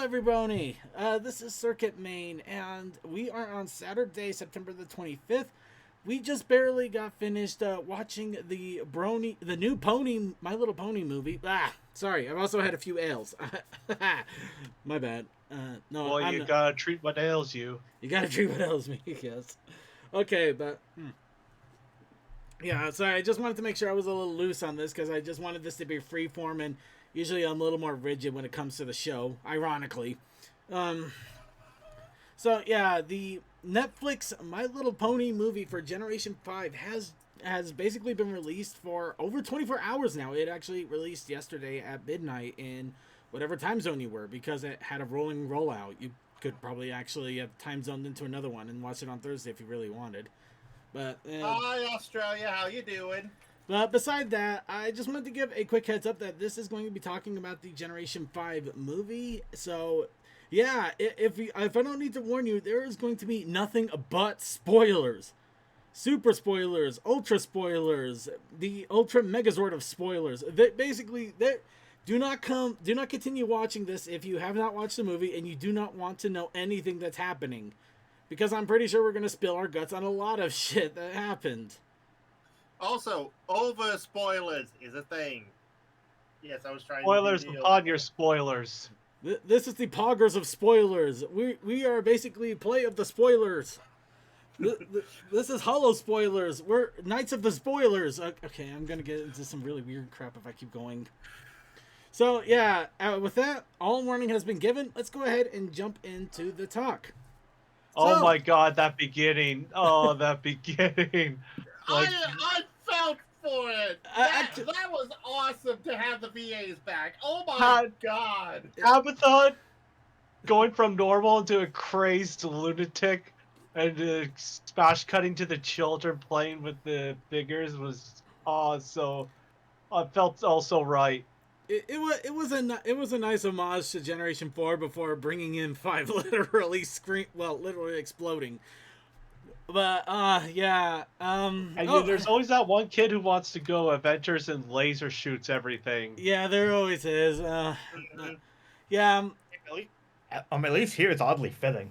everybody. This is CircutMane, and we are on Saturday, September the 25th. We just barely got finished watching the new Pony, My Little Pony movie. Sorry, I've also had a few ales. My bad. No, Well, you gotta treat what ails you. You gotta treat what ails me, yes. Okay, but yeah, sorry. I just wanted to make sure I was a little loose on this because I just wanted this to be freeform, and usually I'm a little more rigid when it comes to the show. Ironically, so yeah, the Netflix My Little Pony movie for Generation 5 has basically been released for over 24 hours now. It actually released yesterday at midnight in whatever time zone you were, because it had a rolling rollout. You could probably actually have time zoned into another one and watch it on Thursday if you really wanted. But hi Australia, how you doing? But beside that, I just wanted to give a quick heads up that this is going to be talking about the Generation 5 movie. So yeah, if I don't need to warn you, there is going to be nothing but spoilers. Super spoilers, ultra spoilers, the ultra megazord of spoilers. Do not continue watching this if you have not watched the movie and you do not want to know anything that's happening. Because I'm pretty sure we're going to spill our guts on a lot of shit that happened. Also, over spoilers is a thing. Yes, I was trying spoilers to upon your spoilers. This is the poggers of spoilers. We are basically play of the spoilers. This is hollow spoilers. We're knights of the spoilers. Okay, I'm gonna get into some really weird crap if I keep going. So yeah, with that, all warning has been given. Let's go ahead and jump into the talk. Oh my god, that beginning. Oh, that beginning. Like, I felt for it. That was awesome to have the VAs back. Oh my god. Abathon going from normal to a crazed lunatic and smash cutting to the children playing with the figures was so I felt also right. It was a nice homage to Generation 4 before bringing in 5 literally literally exploding. But yeah, and there's always that one kid who wants to go Avengers and laser shoots everything. Yeah, there always is. Yeah. At least here it's oddly fitting.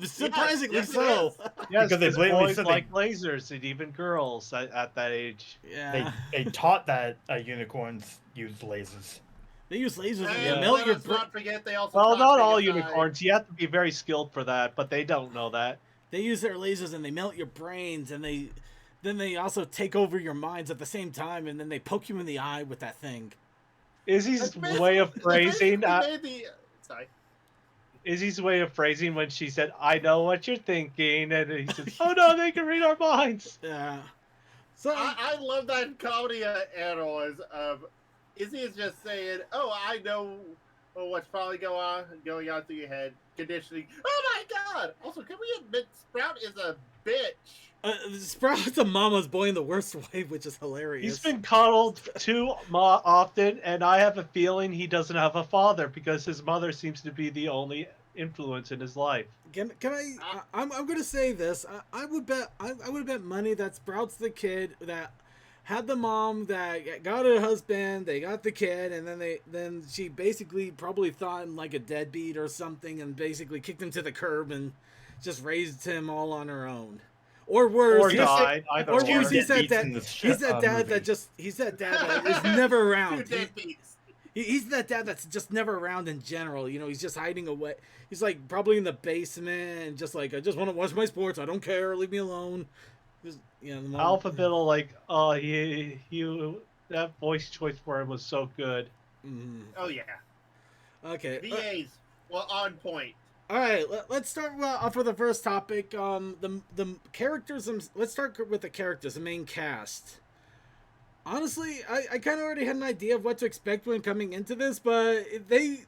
Surprisingly so. Yes, because they boys like lasers, and even girls at that age. Yeah. They taught that unicorns use lasers. They use lasers and melt your brain. Not forget they also. Well, not all unicorns. You have to be very skilled for that, but they don't know that. They use their lasers and they melt your brains, and then they also take over your minds at the same time, and then they poke you in the eye with that thing. Izzy's way of phrasing. Sorry. Izzy's way of phrasing when she said, "I know what you're thinking," and he says, "Oh no, they can read our minds." Yeah. So I love that comedy errors of Izzy is just saying, "Oh, I know what's probably going on through your head." Conditioning. Oh my god! Also, can we admit Sprout is a bitch? Sprout's a mama's boy in the worst way, which is hilarious. He's been coddled too often, and I have a feeling he doesn't have a father because his mother seems to be the only influence in his life. I'm going to say this. I would bet money that Sprout's the kid that had the mom that got her husband, they got the kid, and then she basically probably thought him like a deadbeat or something, and basically kicked him to the curb and just raised him all on her own. Or worse, or died. He's that dad that is never around. He's that dad that's just never around in general. You know, he's just hiding away. He's like probably in the basement and just like, I just want to watch my sports. I don't care. Leave me alone. Just, you know, the Alpha Biddle, like, oh, he that voice choice for him was so good. Mm. Oh yeah. Okay. VAs, well, on point. All right, let's start off with the first topic. The characters. Let's start with the characters, the main cast. Honestly, I kind of already had an idea of what to expect when coming into this, but they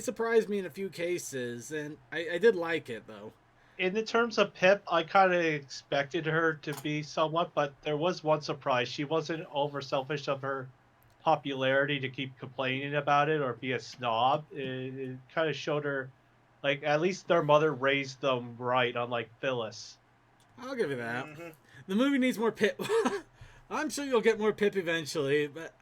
surprised me in a few cases, and I did like it though. In the terms of Pip, I kind of expected her to be somewhat, but there was one surprise. She wasn't over selfish of her popularity to keep complaining about it or be a snob. It kind of showed her, like, at least their mother raised them right, unlike Phyllis. I'll give you that. Mm-hmm. The movie needs more Pip. I'm sure you'll get more Pip eventually, but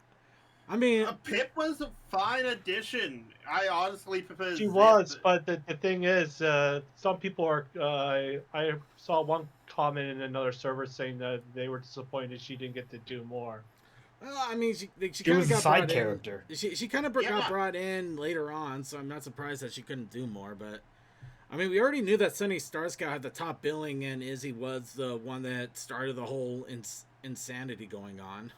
I mean, Pip was a fine addition. I honestly prefer She Zip. was, but the thing is, some people are. I saw one comment in another server saying that they were disappointed she didn't get to do more. well, I mean, she She kind of was a got side brought character. in. She kind of got Yeah. brought in later on, so I'm not surprised that she couldn't do more. But I mean, we already knew that Sunny Starscout had the top billing, and Izzy was the one that started the whole insanity going on.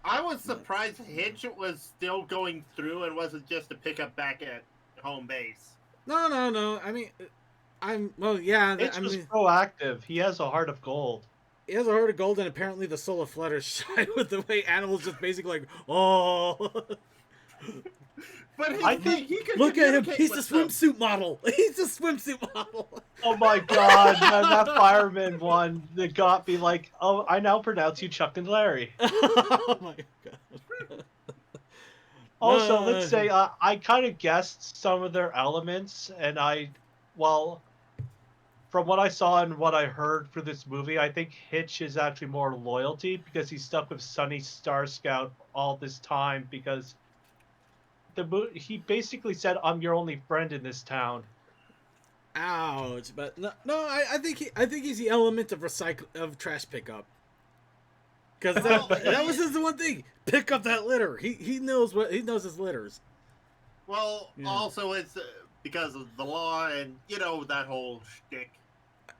I was surprised Hitch was still going through and wasn't just a pickup back at home base. No. I mean, yeah. It's I just mean, proactive. He has a heart of gold. he has a heart of gold, and apparently the soul of Fluttershy with the way animals just basically like, oh. But his I thing, think- he could Look at him. communicate He's the with them. swimsuit model. He's the swimsuit model. Oh my god, that fireman one that got me like, oh, I now pronounce you Chuck and Larry. Oh my god. Also, let's say I kind of guessed some of their elements, and from what I saw and what I heard for this movie, I think Hitch is actually more loyalty because he's stuck with Sunny Starscout all this time because he basically said, "I'm your only friend in this town." Ouch! But no, I think he's the element of trash pickup. Because that was his one thing. Pick up that litter. He knows his litters. Well, Yeah. also it's because of the law and that whole shtick.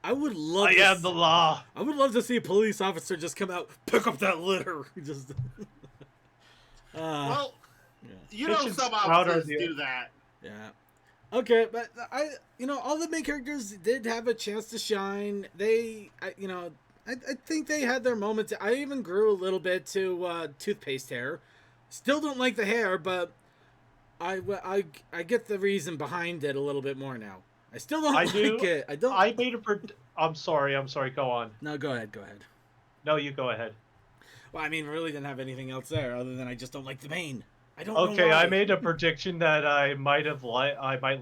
I would love. I am the law. I would love to see a police officer just come out, pick up that litter. Just. Well, yeah. some Hitch's proud officers of you. do that. Yeah. Okay, but all the main characters did have a chance to shine. I think they had their moments. I even grew a little bit to toothpaste hair. Still don't like the hair, but I get the reason behind it a little bit more now. I still don't like it. I don't. I made I'm sorry. Go on. No, go ahead. No, you go ahead. Well, I mean, really didn't have anything else there other than I just don't like the mane. I don't Okay, know why. I made a prediction that I might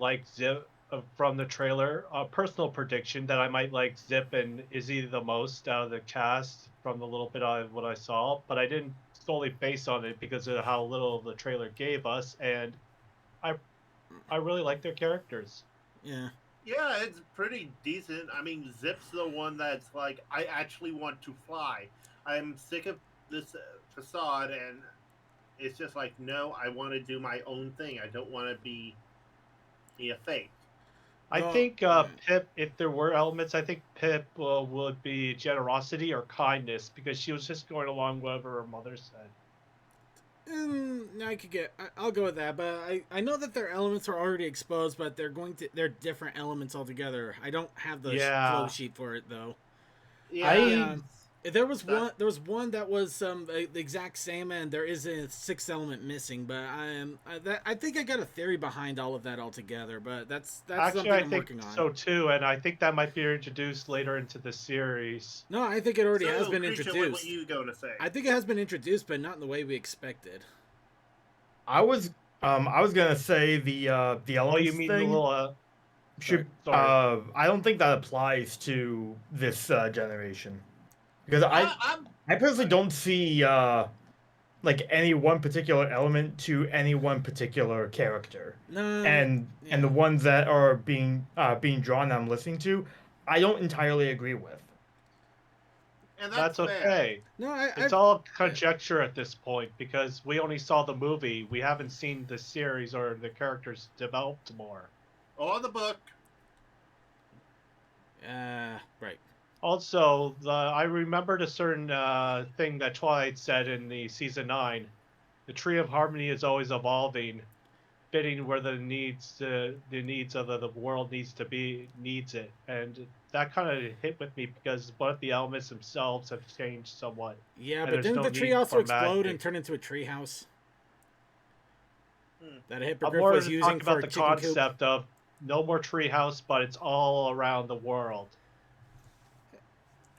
like Zip from the trailer. A personal prediction that I might like Zip and Izzy the most out of the cast from the little bit of what I saw, but I didn't solely base on it because of how little the trailer gave us, and I really like their characters. Yeah. Yeah, it's pretty decent. I mean, Zip's the one that's like, I actually want to fly. I'm sick of this facade, and it's just like, no, I want to do my own thing. I don't want to be a fake. I Well, think yeah. Pip, if there were elements, I think Pip would be generosity or kindness because she was just going along with whatever her mother said. I'll go with that, but I know that their elements are already exposed, but they're different elements altogether. I don't have the flow sheet for it though. Yeah, There was one that was the exact same, and there is a sixth element missing. But I think I got a theory behind all of that altogether. But that's Actually, something I I'm think working on. so too, and I think that might be introduced later into the series. No, I think it already has So, been Creature, introduced. What you going to say? I think it has been introduced, but not in the way we expected. I was gonna say the Oh, elements you mean thing the little? should. sorry. I don't think that applies to this generation because I'm I personally don't see like any one particular element to any one particular character, No, and the ones that are being drawn that I'm listening to, I don't entirely agree with. and That's fair. okay. no, It's all conjecture at this point because we only saw the movie. We haven't seen the series or the characters developed more. Or the book. right. Also, I remembered a certain thing that Twilight said in the season 9. The Tree of Harmony is always evolving, fitting where the needs of the world needs it, and that kind of hit with me because one of the elements themselves have changed somewhat. Yeah, And but there's didn't no the tree need also for explode and magic. turn into a tree house? That a I'm hippogriff more was talking using for about a the chicken coop? concept of no more treehouse, but it's all around the world.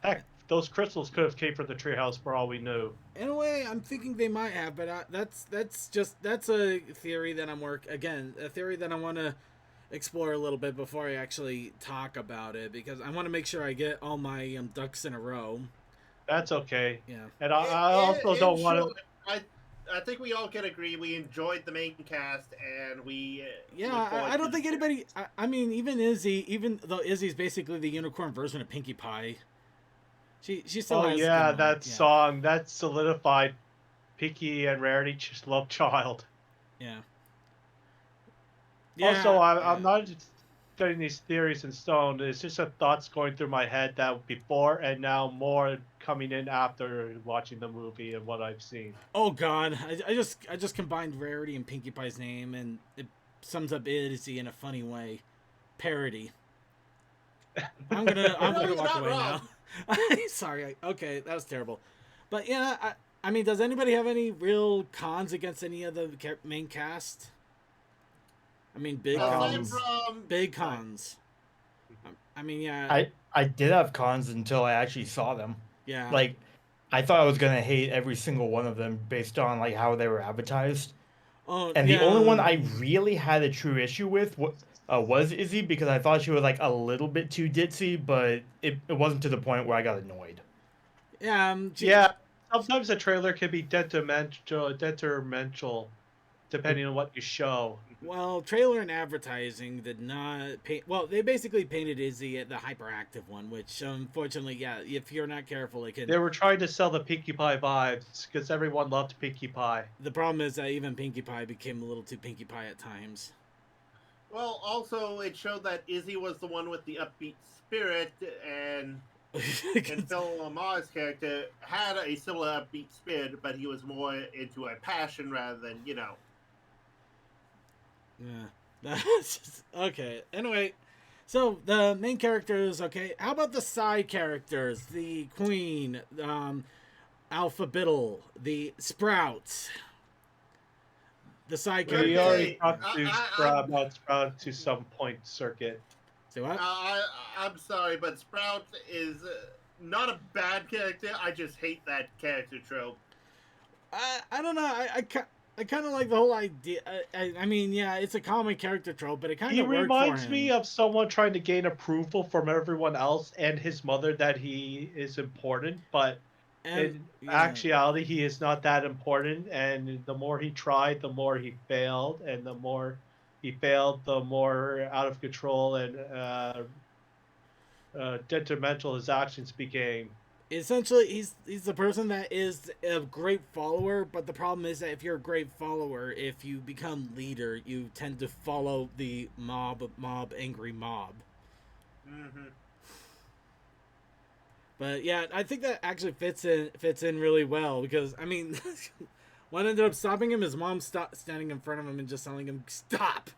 Heck, those crystals could have came from the treehouse for all we knew. In a way, I'm thinking they might have, but that's a theory that a theory that I want to explore a little bit before I actually talk about it because I want to make sure I get all my ducks in a row. That's okay. Yeah. And I also don't want to. I think we all can agree we enjoyed the main cast, and we Yeah, look forward I don't to think the anybody. I mean, even Izzy, even though Izzy's basically the unicorn version of Pinkie Pie, she still Oh has yeah, good lines. that song that solidified Pinky and Rarity love child. Yeah. Also, Yeah. I'm not just setting these theories in stone. It's just a thoughts going through my head that before and now more coming in after watching the movie and what I've seen. Oh God, I just combined Rarity and Pinkie Pie's name, and it sums up Izzy in a funny way. Parody. I'm gonna he's walk not away wrong. now. Sorry. Okay, that was terrible. But yeah, I mean, does anybody have any real cons against any of the main cast? I mean, big Aside cons. from Big cons. I mean, yeah, I did have cons until I actually saw them. yeah. Like, I thought I was gonna hate every single one of them based on like how they were advertised. Oh, And yeah. the only one I really had a true issue with was Izzy, because I thought she was like a little bit too ditzy, but it wasn't to the point where I got annoyed. Yeah, Yeah, sometimes a trailer can be detrimental depending on what you show. Well, trailer and advertising did not paint. Well, they basically painted Izzy at the hyperactive one, which unfortunately, yeah, if you're not careful, it can. They were trying to sell the Pinkie Pie vibes because everyone loved Pinkie Pie. The problem is that even Pinkie Pie became a little too Pinkie Pie at times. Well, also it showed that Izzy was the one with the upbeat spirit, and Phil Lamar's character had a similar upbeat spirit, but he was more into a passion rather than, Yeah, that's just, okay. Anyway, so the main characters, okay. How about the side characters? The Queen, Alpha Biddle, the Sprouts. The side We characters. already talked to I- about Sprout to some point, Circuit. Say what? I'm sorry, but Sprout is not a bad character. I just hate that character trope. I don't know. I kind of like the whole idea. I mean, yeah, it's a common character trope, but it kind He of worked for reminds him. me of someone trying to gain approval from everyone else and his mother that he is important, but in actuality, he is not that important. And the more he tried, the more he failed, and the more he failed, the more out of control and detrimental his actions became. Essentially, he's the person that is a great follower, but the problem is that if you're a great follower, if you become leader, you tend to follow the angry mob. Mm-hmm. But yeah, I think that actually fits in really well because I mean, what ended up stopping him is mom standing in front of him and just telling him stop.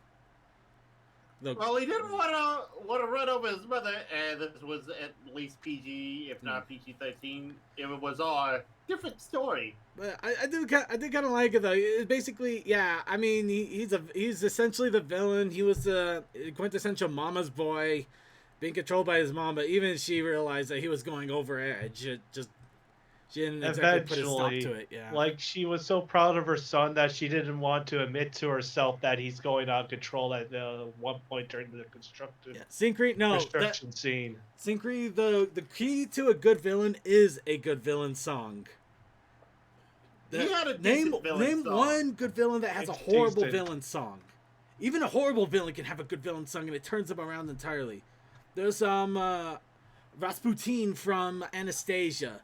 Well, he didn't want to run over his mother, and this was at least PG, if not PG-13. It was all a different story. But I did kind of like it though. It's basically, yeah. I mean, he's essentially the villain. He was the quintessential mama's boy, being controlled by his mom. But even she realized that he was going over edge. She didn't exactly put a stop to it. Yeah. Like she was so proud of her son that she didn't want to admit to herself that he's going out of control at one point during the constructive construction scene. Synchrony, the key to a good villain is a good villain song. He had a name song. one good villain that has a horrible villain song. Even a horrible villain can have a good villain song, and it turns them around entirely. There's Rasputin from Anastasia.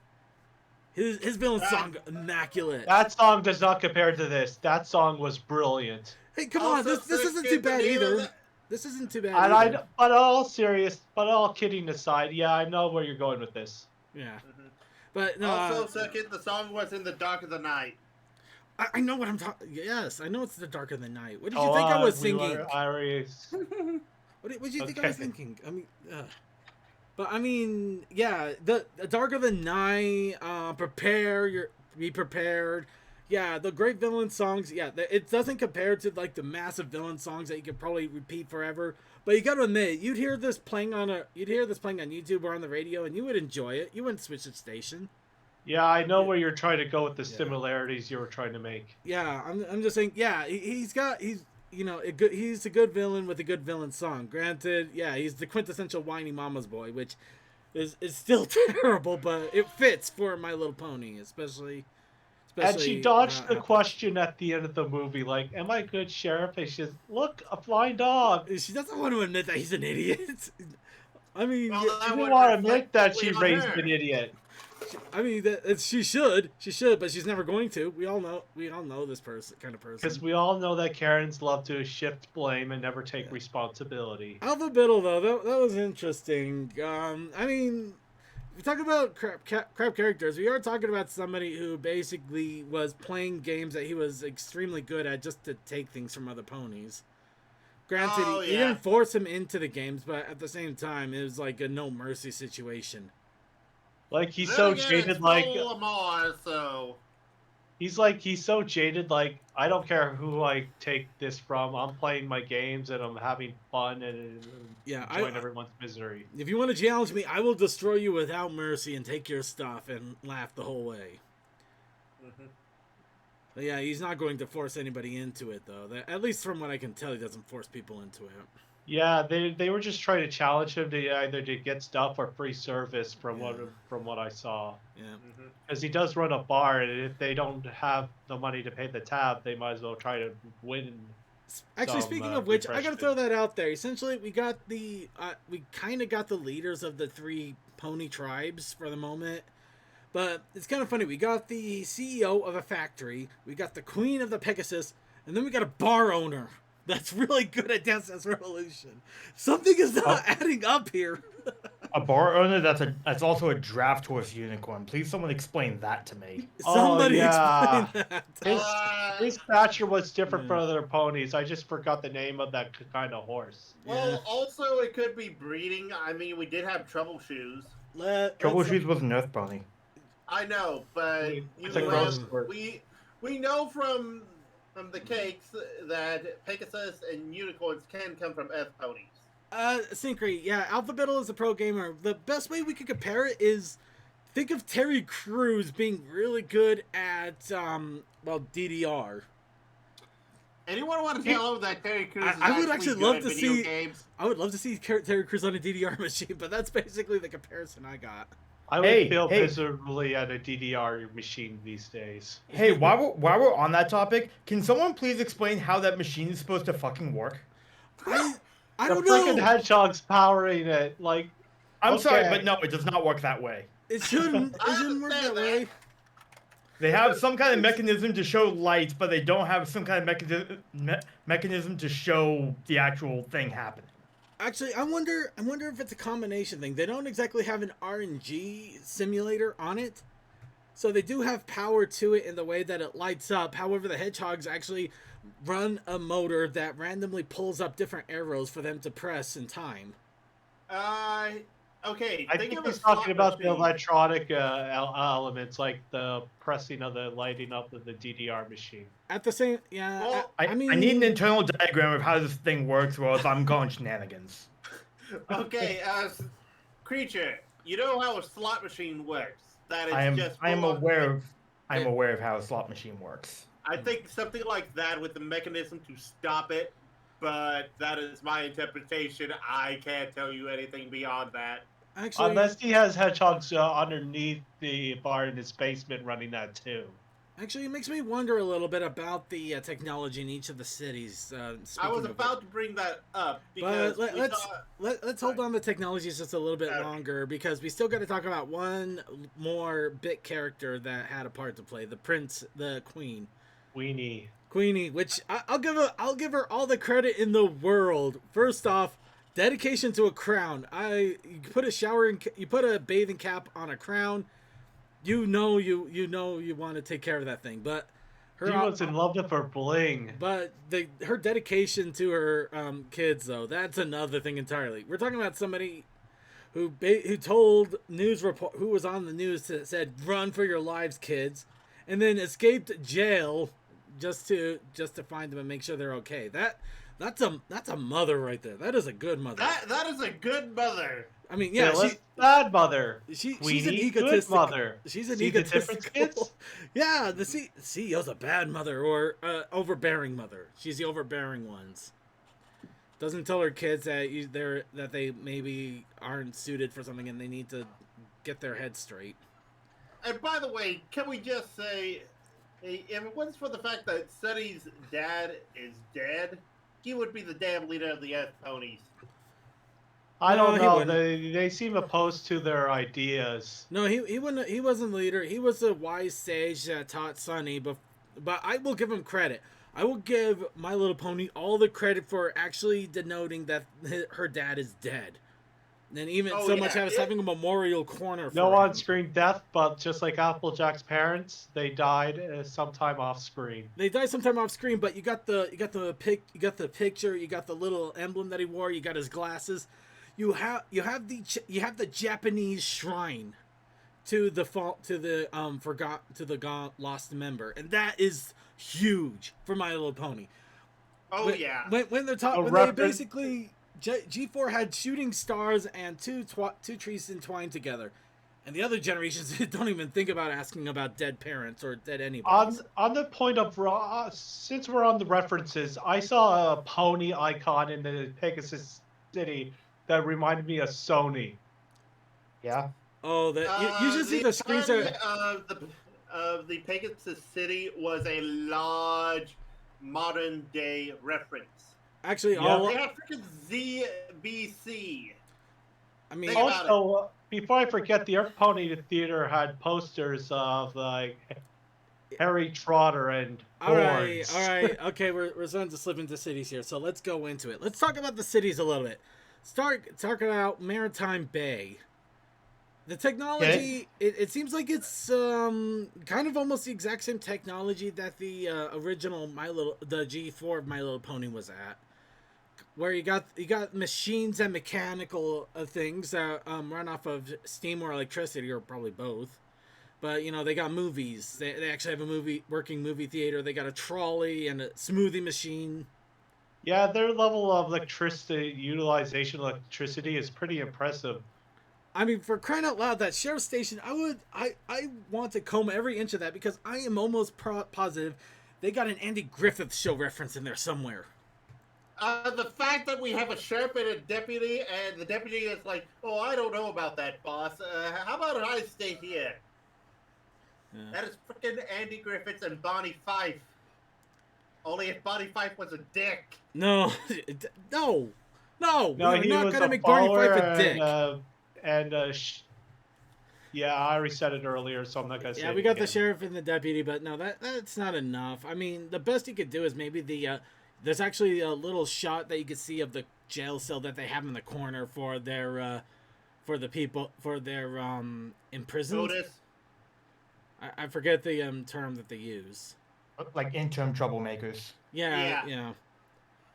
His villain song, immaculate. That song does not compare to this. That song was brilliant. Hey, come on, this isn't too bad either. This isn't too bad either. But all kidding aside, yeah, I know where you're going with this. Yeah. Mm-hmm. But no. Also, Circuit, the song was In the Dark of the Night. I know what I'm talking. Yes, I know it's The Dark of the Night. What did you think I was singing? What did you think I was thinking? I mean, but I mean, yeah, the Dark of the Night, be prepared. Yeah, the great villain songs. Yeah, it doesn't compare to like the massive villain songs that you could probably repeat forever. But you got to admit, you'd hear this playing on YouTube or on the radio, and you would enjoy it. You wouldn't switch the station. Yeah, I know where you're trying to go with the similarities you were trying to make. Yeah, I'm just saying. Yeah, he's a good villain with a good villain song. Granted, yeah, he's the quintessential whiny mama's boy, which is still terrible, but it fits for My Little Pony, especially And she especially dodged the how- question at the end of the movie, like, "Am I a good sheriff?" And she says, "Look, a flying dog." She doesn't want to admit that he's an idiot. I mean, Well, yeah, that She would didn't want to reflect admit that she poorly on raised her. an idiot. I mean, she should, but she's never going to. We all know this kind of person. Because we all know that Karens love to shift blame and never take responsibility. Alpha Biddle, though, that was interesting. I mean, we talk about crap characters. We are talking about somebody who basically was playing games that he was extremely good at just to take things from other ponies. Granted, Oh, he yeah. didn't force him into the games, but at the same time, it was like a no mercy situation. Like he's Then so again, jaded, it's like Paul Lamar, so he's so jaded, like I don't care who I take this from. I'm playing my games and I'm having fun and Yeah, enjoying everyone's misery. If you want to challenge me, I will destroy you without mercy and take your stuff and laugh the whole way. But yeah, he's not going to force anybody into it, though. At least from what I can tell, he doesn't force people into it. Yeah, they were just trying to challenge him to either to get stuff or free service from what I saw. Yeah. Because he does run a bar, and if they don't have the money to pay the tab, they might as well try to win. Actually, some, speaking of which, I gotta refreshment. throw that out there. Essentially, we kind of got the leaders of the 3 pony tribes for the moment. But it's kind of funny. We got the CEO of a factory, we got the queen of the Pegasus, and then we got a bar owner that's really good at Dance Dance Revolution. Something is not adding up here. A bar owner that's also a draft horse unicorn. Please, someone explain that to me. Somebody yeah. explain that. His stature was different Yeah. from other ponies. I just forgot the name of that kind of horse. well, Yeah. also it could be breeding. I mean, we did have troubleshoes. Troubleshoes was an earth pony. I know, but It's a gross word. we know from the cakes that Pegasus and unicorns can come from F ponies. Synchrony, yeah, Alpha Biddle is a pro gamer. The best way we could compare it is think of Terry Crews being really good at DDR. Anyone want to tell him that Terry Crews is I would actually good love at to video see- games? I would love to see Terry Crews on a DDR machine, but that's basically the comparison I got. I would Hey, feel hey. miserably at a DDR machine these days. Hey, while we're on that topic, can someone please explain how that machine is supposed to fucking work? I The don't freaking know. hedgehog's powering it. Like, I'm sorry, Okay. but no, it does not work that way. It shouldn't work that understand way. They have some kind of mechanism to show lights, but they don't have some kind of mechanism to show the actual thing happening. Actually, I wonder if it's a combination thing. They don't exactly have an RNG simulator on it. So they do have power to it in the way that it lights up. However, the hedgehogs actually run a motor that randomly pulls up different arrows for them to press in time. Okay. I think think of a he's talking slot about the machine. electronic elements, like the pressing of the lighting up of the DDR machine. At the same, yeah, Well, I need an internal diagram of how this thing works, or else I'm going shenanigans. Okay, creature, you know how a slot machine works? That it's I am just aware full-on- of how a slot machine works. I think something like that with the mechanism to stop it, but that is my interpretation. I can't tell you anything beyond that. actually, Unless he has hedgehogs underneath the bar in his basement running that too. it makes me wonder a little bit about the technology in each of the cities. I was speaking of about to bring that up because But we let's saw- let's hold on to technologies just a little bit Okay. longer because we still got to talk about one more bit character that had a part to play, the queen, Queenie, which I'll give her all the credit in the world. First off, dedication to a crown. You put a bathing cap on a crown. You know you want to take care of that thing, but He was in love with her bling. But her dedication to her kids, though, that's another thing entirely. We're talking about somebody who told who was on the news that said, "Run for your lives, kids," and then escaped jail just to find them and make sure they're okay. That's a mother right there. That is a good mother. that is a good mother. I mean, yeah, Phyllis, bad mother. she's an Queenie, good egotistical mother. She's an See the difference, egotistical. kids? Yeah, the CEO's a bad mother or overbearing mother. She's the overbearing ones. Doesn't tell her kids that they maybe aren't suited for something and they need to get their head straight. And by the way, can we just say If it wasn't for the fact that Sunny's dad is dead, he would be the damn leader of the Earth Ponies. I No, don't he know. wouldn't. They seem opposed to their ideas. No, he wouldn't. He wasn't the leader. He was a wise sage that taught Sunny. But I will give him credit. I will give My Little Pony all the credit for actually denoting that her dad is dead. And even Oh, so much yeah. as having a memorial corner for No him. on-screen death, but just like Applejack's parents, they died sometime off-screen. They die sometime off screen, but you got the picture, you got the little emblem that he wore, you got his glasses. You have the Japanese shrine to the lost member, and that is huge for My Little Pony. Oh, yeah. When they're talking, when they basically G4 had shooting stars and two trees entwined together, and the other generations don't even think about asking about dead parents or dead anybody. On the point of since we're on the references, I saw a pony icon in the Pegasus City that reminded me of Sony. Yeah. Oh, you should see the screenshot of the Pegasus City was a large modern day reference. Actually, Yeah. They have freaking ZBC. I mean, Think about Also, before I forget, the Earth Pony Theater had posters of like Harry Trotter and all Horns. right, okay, we're starting to slip into cities here, so let's go into it. Let's talk about the cities a little bit. Talk about Maritime Bay. The technology, it seems like it's kind of almost the exact same technology that the original the G4 of My Little Pony was at, where you got machines and mechanical things that run off of steam or electricity, or probably both. But they got movies. They actually have a working movie theater. They got a trolley and a smoothie machine. Yeah, their level of utilization of electricity is pretty impressive. I mean, for crying out loud, that sheriff station, I want to comb every inch of that, because I am almost positive they got an Andy Griffith Show reference in there somewhere. The fact that we have a sheriff and a deputy, and the deputy is like, "Oh, I don't know about that, boss. How about I stay here?" Yeah. That is freaking Andy Griffiths and Bonnie Fife. Only if Bonnie Fife was a dick. No, no, No, we're he not was gonna a make Barney follower Fife a dick. Yeah, I already said it earlier, so I'm not gonna say. Yeah, we got the sheriff and the deputy, but no, that's not enough. I mean, the best you could do is maybe there's actually a little shot that you could see of the jail cell that they have in the corner for their imprisoned. Notice. I forget the term that they use. Like interim troublemakers. Yeah.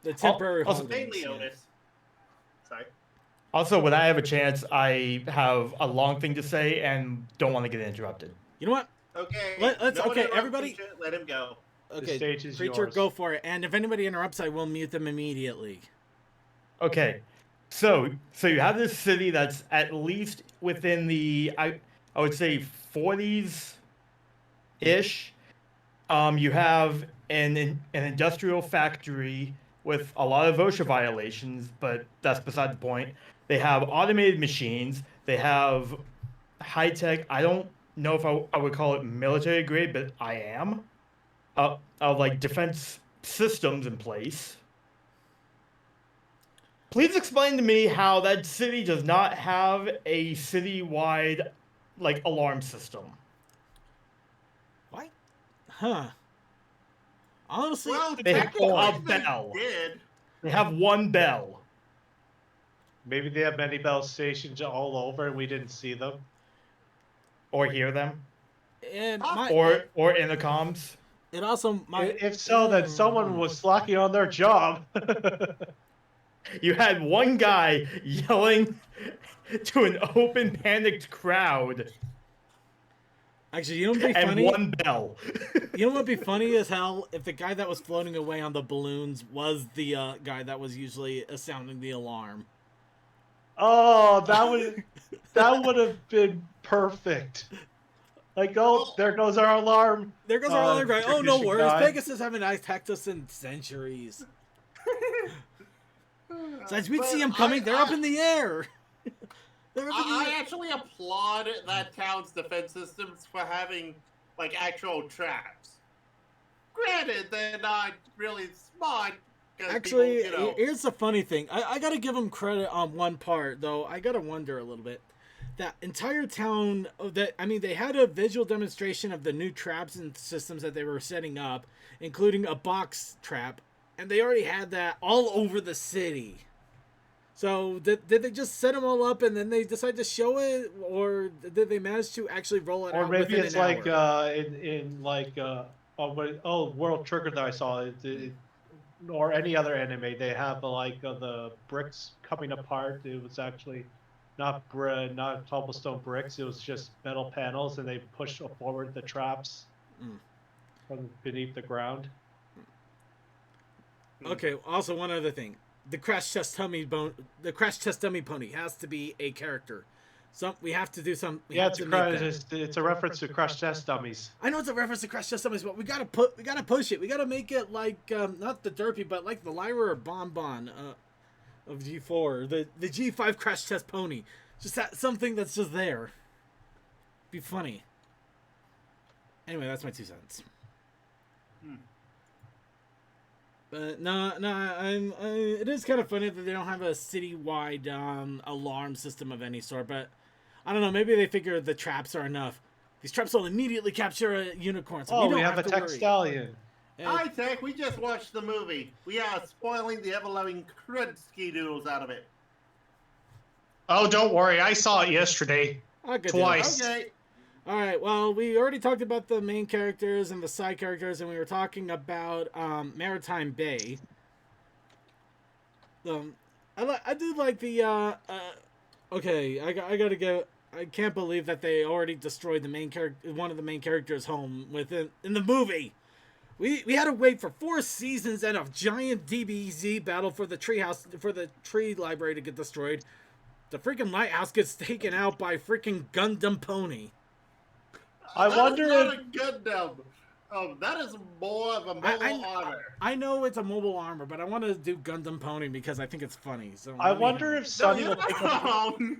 The temporary Also- holdings. Mainly yeah. Otis. Sorry. Also, when I have a chance, I have a long thing to say and don't want to get interrupted. You know what? Okay. Let's- no one okay, interrupt everybody- Preacher, let him go. Okay, stage is Preacher, yours. go for it. And if anybody interrupts, I will mute them immediately. Okay, so you have this city that's at least within the I would say 40s ish. You have an industrial factory with a lot of OSHA violations, but that's beside the point. They have automated machines. They have high tech. I don't know if I would call it military grade, but I am. Of like defense systems in place. Please explain to me how that city does not have a citywide like alarm system. What? Huh. Honestly, Well, They have technically a they bell. did. They have one bell. Maybe they have many bell stations all over, and we didn't see them. Or hear them. and Or intercoms. it also might. If so, then someone was slacking on their job. You had one guy yelling to an open, panicked crowd, Actually, you know what'd be and funny? one bell. You know what'd be funny as hell if the guy that was floating away on the balloons was the guy that was usually sounding the alarm. Oh, that would have been perfect. Like, oh, there goes our alarm. There goes our alarm guy. Oh, no technician worries. guy. Pegasus haven't attacked us in centuries. So as we'd see them coming, they're up in the air. They're up in the I air. actually applaud that town's defense systems for having like actual traps. Granted, they're not really smart. 'Cause Actually, people, you know, here's the funny thing. I gotta give them credit on one part, though. I gotta wonder a little bit. That entire town, they had a visual demonstration of the new traps and systems that they were setting up, including a box trap, and they already had that all over the city. So did they just set them all up and then they decide to show it, or did they manage to actually roll it Or out maybe within it's an like hour? in like World Trigger that I saw or any other anime. They have like the bricks coming apart. It was actually not cobblestone bricks. It was just metal panels, and they push forward the traps Mm. from beneath the ground. Okay. Also, one other thing: the crash test dummy pony has to be a character. We have to do some. We Yeah, have it's to a make crash. that. It's a reference to Crash Test Dummies. I know it's a reference to Crash Test Dummies, but we gotta push it. We gotta make it like not the Derpy, but like the Lyra or Bonbon of G4, the G5 Crash Test Pony. Just something that's just there. Be funny. Anyway, that's my 2 cents. But it is kind of funny that they don't have a citywide alarm system of any sort. But I don't know. Maybe they figure the traps are enough. These traps will immediately capture a unicorn, so We have a to tech worry. stallion. Hi, Tech. We just watched the movie. We are spoiling the ever-loving crud-ski doodles out of it. Oh, don't worry. I saw it yesterday. I'll get to Twice. it. Okay. All right. Well, we already talked about the main characters and the side characters, and we were talking about Maritime Bay. I do like the. Okay, I gotta go. I can't believe that they already destroyed the main character, one of the main characters' home in the movie. We had to wait for 4 seasons and a giant DBZ battle for the tree library to get destroyed. The freaking lighthouse gets taken out by freaking Gundam Pony. I That wonder is not if a Gundam. That is more of a mobile armor. I know it's a mobile armor, but I want to do Gundam Pony because I think it's funny. So I let me wonder know. if No, Sunny you're will take not up. wrong.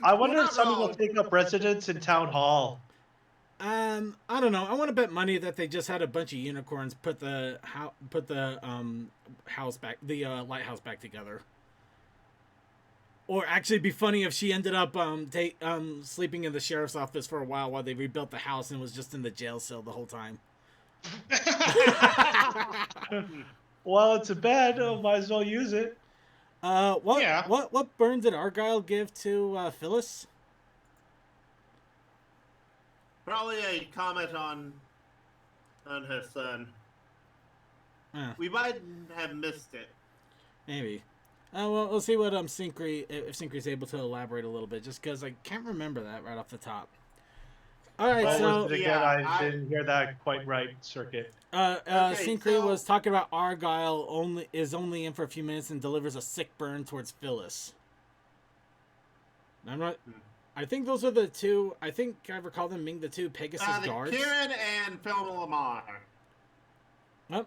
I wonder You're if not Sunny will wrong. take up residence in Town Hall. I don't know. I want to bet money that they just had a bunch of unicorns put the lighthouse back together. Or actually, it'd be funny if she ended up sleeping in the sheriff's office for a while they rebuilt the house and was just in the jail cell the whole time. Well, it's a bed. Might as well use it. What burn did Argyle give to Phyllis? Probably a comment on her son. We might have missed it. Maybe. Well, we'll see what if Syncre's able to elaborate a little bit, just because I can't remember that right off the top. All right, Well, so again, I didn't hear that quite right, Circuit. Syncre was talking about Argyle is only in for a few minutes and delivers a sick burn towards Phyllis. I'm not. I think those are the two. I think I recall them being the two Pegasus guards. The Karen and Thelma Lamar. What?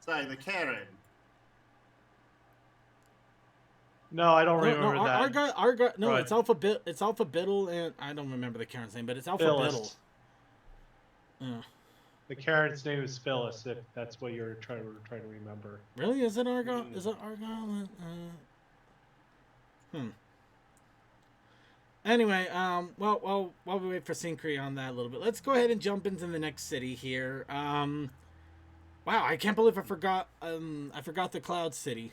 Sorry, the Karen. No, I don't remember that. Argyle. No, Right. it's Alpha Biddle, and I don't remember the Karen's name, but it's Alpha Biddle. Phyllis. The Karen's name is Phyllis. If that's what you're trying to remember. Really? Is it Argyle? Is it Argyle? Anyway, while we wait for Syncre on that a little bit, let's go ahead and jump into the next city here. Wow, I can't believe I forgot the Cloud City.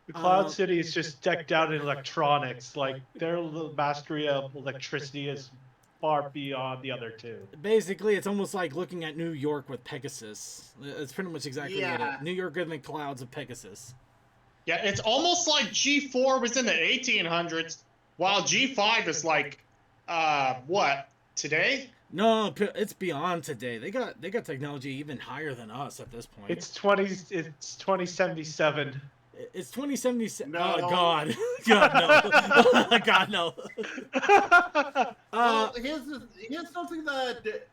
The Cloud City is just decked out in electronics. Like their mastery of electricity is far beyond the other two. Basically, it's almost like looking at New York with Pegasus. It's pretty much exactly what it is. New York in the clouds of Pegasus. Yeah, it's almost like G4 was in the 1800s, while G5 is like, what, today? No, it's beyond today. They got technology even higher than us at this point. It's 2077. It's 2077. No. Oh God, God no, God no. Well, here's something that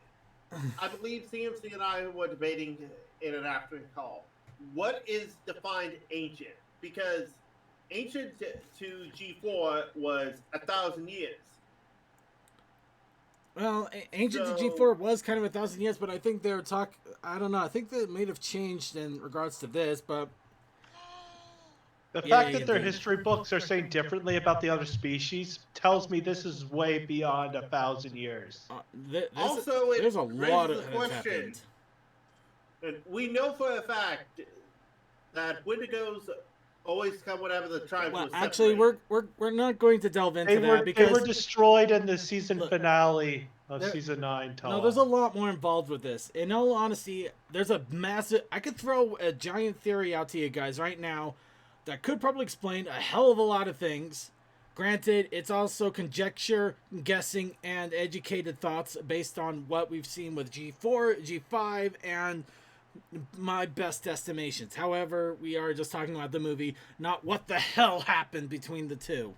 I believe CMC and I were debating in an after call. What is defined ancient? Because ancient to G4 was 1,000 years. Well, Ancient to So- G4 was kind of 1,000 years, but I think they're I don't know. I think they may have changed in regards to this, but The Yeah, fact yeah, that their yeah. history books are saying differently about the other species tells me this is way beyond 1,000 years. Also, it there's a lot raises of the that's question. happened. And we know for a fact that Wendigos always come whenever the tribes Well, was actually, separated. we're not going to delve into They that were because destroyed in the season Look, finale of there- season 9. no, there's a lot more involved with this. In all honesty, there's a massive. I could throw a giant theory out to you guys right now that could probably explain a hell of a lot of things. Granted, it's also conjecture, guessing, and educated thoughts based on what we've seen with G4, G5, and my best estimations. However, we are just talking about the movie, not what the hell happened between the two.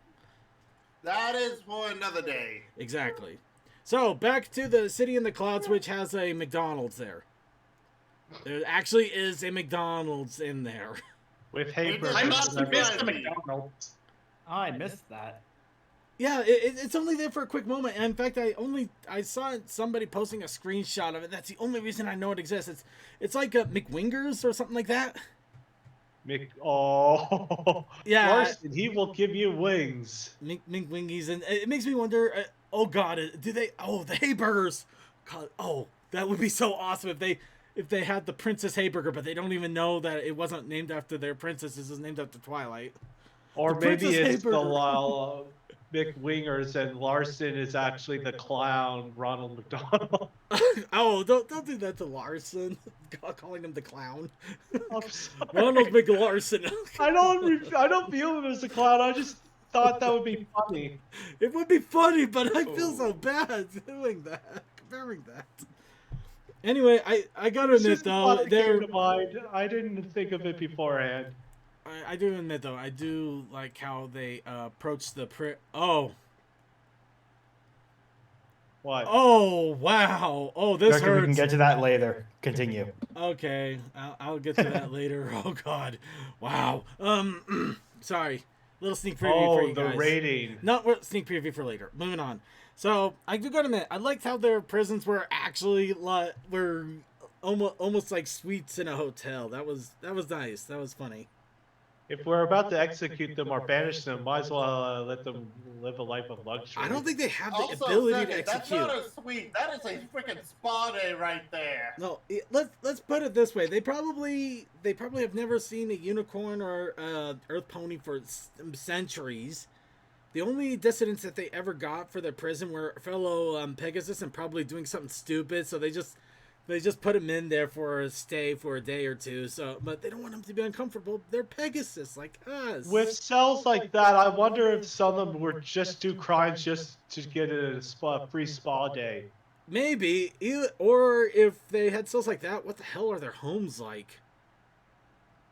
That is for another day. Exactly. So, back to the City in the Clouds, which has a McDonald's there. There actually is a McDonald's in there. With Hey, Haber. I Not must have missed the surprising. McDonald's. Oh, I missed that. Yeah, it's only there for a quick moment. And in fact, I saw somebody posting a screenshot of it. That's the only reason I know it exists. It's like a McWingers or something like that. Oh, Yeah. Larson, he will give you wings. McWingies, and it makes me wonder. Oh God, do they? Oh, the Hayburgers. God, oh, that would be so awesome if they had the Princess Hayburger, but they don't even know that it wasn't named after their princess. It was named after Twilight. Or The maybe Princess it's the Hayburger. McWingers and Larson is actually the clown Ronald McDonald. Oh, don't do that to Larson. Calling him the clown. I'm sorry. Ronald McLarson. I don't feel him as a clown. I just thought that would be funny. It would be funny, but I feel so bad doing that, comparing that. Anyway, I gotta It's admit just a thought though, that there came to mind. I didn't think of it beforehand. I do admit though, I do like how they approach the oh What? wow, oh this Okay, we can hurts. get to that later. Continue. Okay, I'll get to that later. Oh God, wow. Sorry, little sneak preview for Oh, you the guys. rating. Not sneak preview for later. Moving on. So I do gotta admit, I liked how their prisons were actually were almost like suites in a hotel. That was nice. That was funny. If we're about to execute them or banish them, might as well let them live a life of luxury. I don't think they have the Also, ability to second, that's execute. not a suite. That is a freaking spa day right there. No, let's put it this way. They probably have never seen a unicorn or earth pony for centuries. The only dissidents that they ever got for their prison were fellow Pegasus and probably doing something stupid. So they just put him in there for a stay for a day or two. So, but they don't want him to be uncomfortable. They're Pegasus like us. With cells like that, I wonder if some of them were just do crimes just to get a free spa day. Maybe, or if they had cells like that, what the hell are their homes like?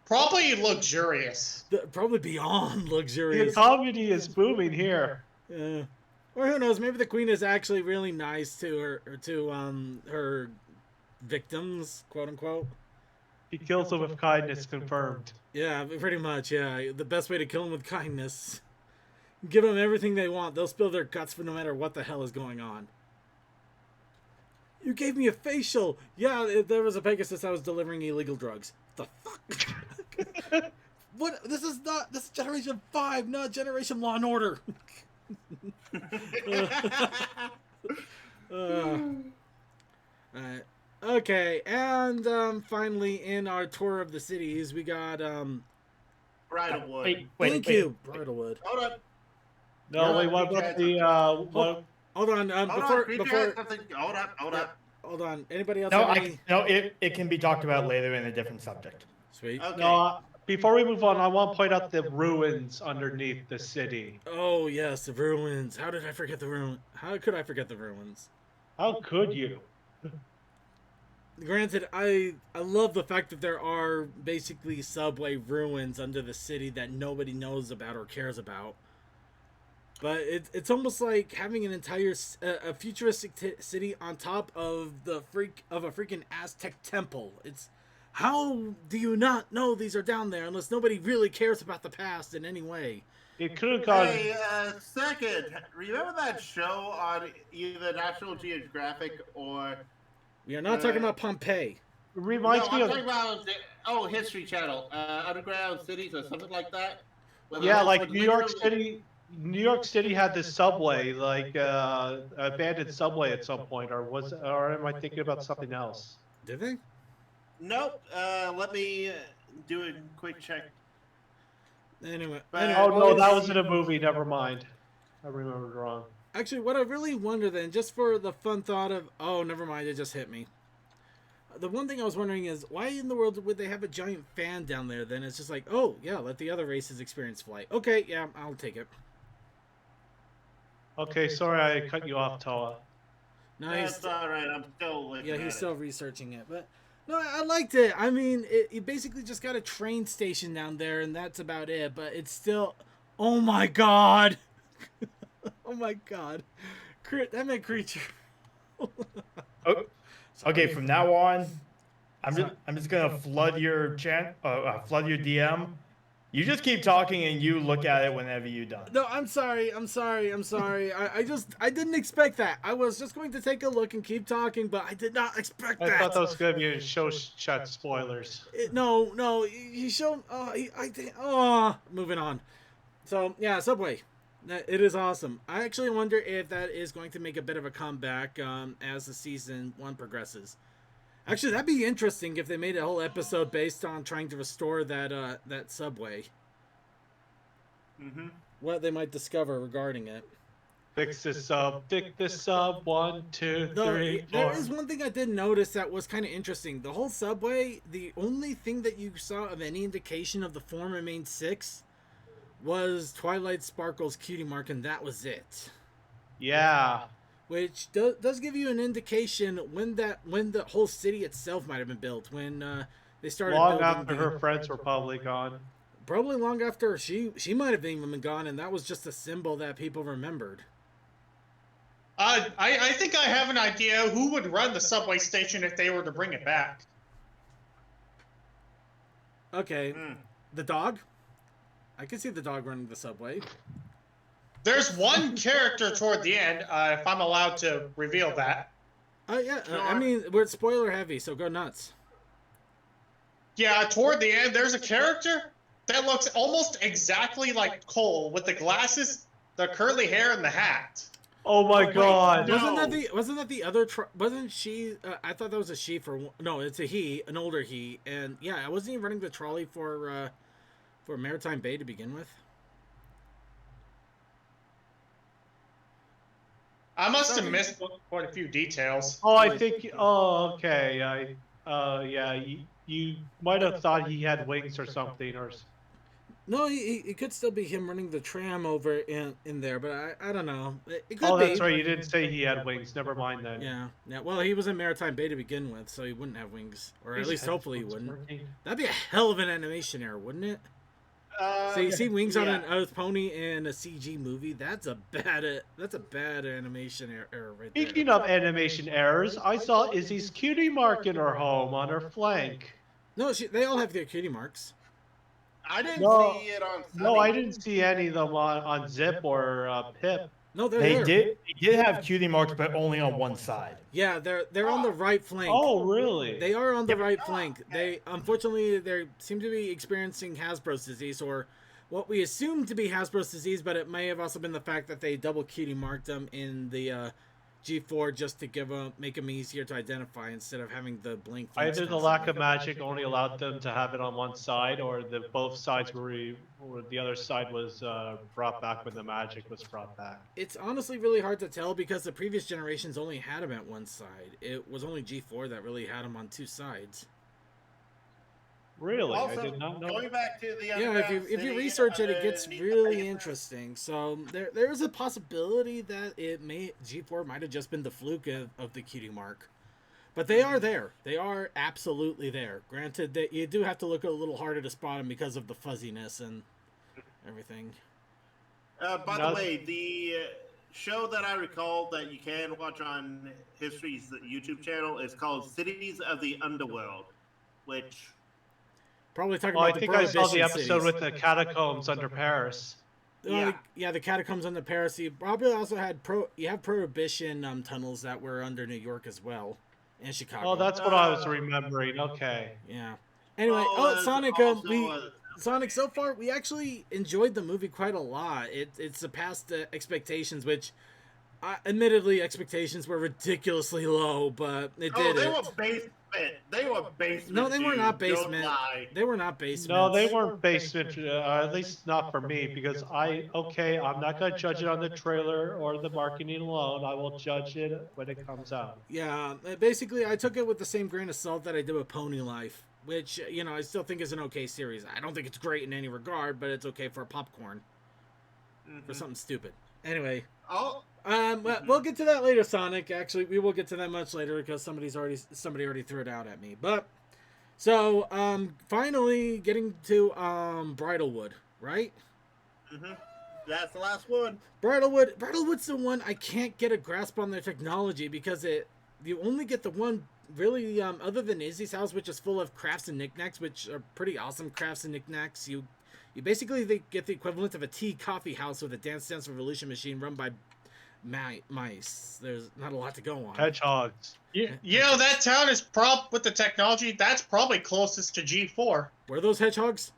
Probably luxurious. Probably beyond The luxurious. economy is booming here. Yeah. Or who knows? Maybe the queen is actually really nice to her victims, quote unquote. He kills them with kindness, confirmed. Yeah, pretty much. Yeah, the best way to kill them with kindness. Give them everything they want. They'll spill their guts for no matter what the hell is going on. You gave me a facial. Yeah, if there was a Pegasus, I was delivering illegal drugs. The fuck? What? This is Generation 5, not Generation Law and Order. Alright. Okay, and finally in our tour of the cities, we got Bridalwood. thank you, Bridalwood. Hold on. No, Yeah, wait, what about the what? Hold on, Hold before on. Hold up. hold on. Anybody else No, have any? it can be talked about later in a different subject. Sweet. Okay. No, before we move on, I want to point out the ruins underneath the city. Oh yes, the ruins. How did I forget the ruins? How could I forget the ruins? How could you? Granted, I love the fact that there are basically subway ruins under the city that nobody knows about or cares about. But it's almost like having an entire a futuristic city on top of a freaking Aztec temple. It's how do you not know these are down there unless nobody really cares about the past in any way? It could have gone. Hey, second, remember that show on either National Geographic or... We are not talking about Pompeii. Reminds no, me I'm of. talking about History Channel, Underground Cities or something like that. Yeah, like With New York literally- City. New York City had this subway, like abandoned subway at some point, or am I thinking about something else? Did they? Nope. Let me do a quick check. Anyway. But- Oh no, that Always- was in a movie. Never mind. I remembered wrong. Actually, what I really wonder then, just for the fun thought of, oh, never mind, it just hit me. The one thing I was wondering is, why in the world would they have a giant fan down there? Then it's just like, oh, yeah, let the other races experience flight. Okay, yeah, I'll take it. Okay, sorry I cut you off, Toa. No, That's all right. I'm still looking yeah, at he's it. still researching it, but no, I liked it. I mean, you basically just got a train station down there, and that's about it. But it's still, oh my god, oh my god, that meant creature. Oh, okay, from now on, I'm just gonna flood your flood your DM. You just keep talking and you look at it whenever you're done. No, I'm sorry. I didn't expect that. I was just going to take a look and keep talking, but I did not expect I that. thought that was going to be a show chat spoilers. No, he showed. Moving on. So yeah, Subway. It is awesome. I actually wonder if that is going to make a bit of a comeback as the season 1 progresses. Actually, that'd be interesting if they made a whole episode based on trying to restore that subway. Mm-hmm. What they might discover regarding it. Fix this up. 1, 2, No, 3, 4. there is one thing I did notice that was kind of interesting. The whole subway, the only thing that you saw of any indication of the former main 6 was Twilight Sparkle's cutie mark, and that was it. Yeah. Which does give you an indication when the whole city itself might have been built, when they started Long building after her friends were probably gone. probably long after she might have even been gone, and that was just a symbol that people remembered. I think I have an idea who would run the subway station if they were to bring it back. Okay, the dog. I can see the dog running the subway. There's one character toward the end, if I'm allowed to reveal that. Yeah, I mean, we're spoiler heavy, so go nuts. Yeah, toward the end, there's a character that looks almost exactly like Cole with the glasses, the curly hair, and the hat. Oh my god. No. Wasn't that the other? Wasn't she? I thought that was a she for. No, it's a he, an older he, and yeah, wasn't he running the trolley for Maritime Bay to begin with? I must have missed quite a few details. Oh, I think. Oh, okay. Yeah. You might have thought he had wings or something, or. No, it could still be him running the tram over in there, but I don't know. It could Oh, be. that's right. You didn't say he had wings. Never mind then. Yeah. Well, he was in Maritime Bay to begin with, so he wouldn't have wings, or at His least hopefully he headphones wouldn't. working. That'd be a hell of an animation error, wouldn't it? So you see wings on an Earth pony in a CG movie. That's a bad animation error right there. Speaking of animation errors, I saw Izzy's cutie mark in her home on her flank. No, they all have their cutie marks. I didn't No, see it on. No, Sunny. I didn't see any of them on Zip or Pip. No, they're They there. did have cutie marks, but only on one side. Yeah, they're on the right flank. Oh, really? They are on the right flank. They unfortunately they seem to be experiencing Hasbro's disease, or what we assume to be Hasbro's disease, but it may have also been the fact that they double cutie marked them in the G4 just to make them easier to identify instead of having the blink. Either the lack of magic only allowed them to have it on one side, or both sides or the other side was brought back when the magic was brought back. It's honestly really hard to tell because the previous generations only had them at one side. It was only G4 that really had them on two sides. Really? Also, I did not know. going back to the Yeah, Underground if you City, research it, it gets underneath really the- interesting. So there is a possibility that G4 might have just been the fluke of the cutie mark, but they are there. They are absolutely there. Granted, that you do have to look a little harder to spot them because of the fuzziness and everything. By the way, the show that I recall that you can watch on History's YouTube channel is called Cities of the Underworld, which Probably talking Oh, I about think the I saw the Prohibition episode cities. with the catacombs under Paris. Yeah. The catacombs under Paris. You probably also had prohibition tunnels that were under New York as well, and Chicago. Oh, that's what I was remembering. Okay. Yeah. Anyway, Sonic. Sonic. So far, we actually enjoyed the movie quite a lot. It surpassed the expectations, which, admittedly, expectations were ridiculously low, but it did. They were basement. They were basement. No, they were not dude. Don't basement. lie. They were not basement. No, they weren't basement, at least not for me, because I'm not going to judge it on the trailer or the marketing alone. I will judge it when it comes out. Yeah, basically, I took it with the same grain of salt that I did with Pony Life, which, I still think is an okay series. I don't think it's great in any regard, but it's okay for popcorn. For something stupid. Anyway. We'll get to that later, Sonic. Actually, we will get to that much later because somebody already threw it out at me. But so finally getting to Bridalwood, right? That's the last one. Bridalwood's the one I can't get a grasp on the technology because you only get the one really other than Izzy's house, which is full of crafts and knickknacks, which are pretty awesome crafts and knickknacks. You basically get the equivalent of a tea coffee house with a Dance Dance Revolution machine run by mice. There's not a lot to go on. Hedgehogs. You know, that town is with the technology, that's probably closest to G4. Were those hedgehogs?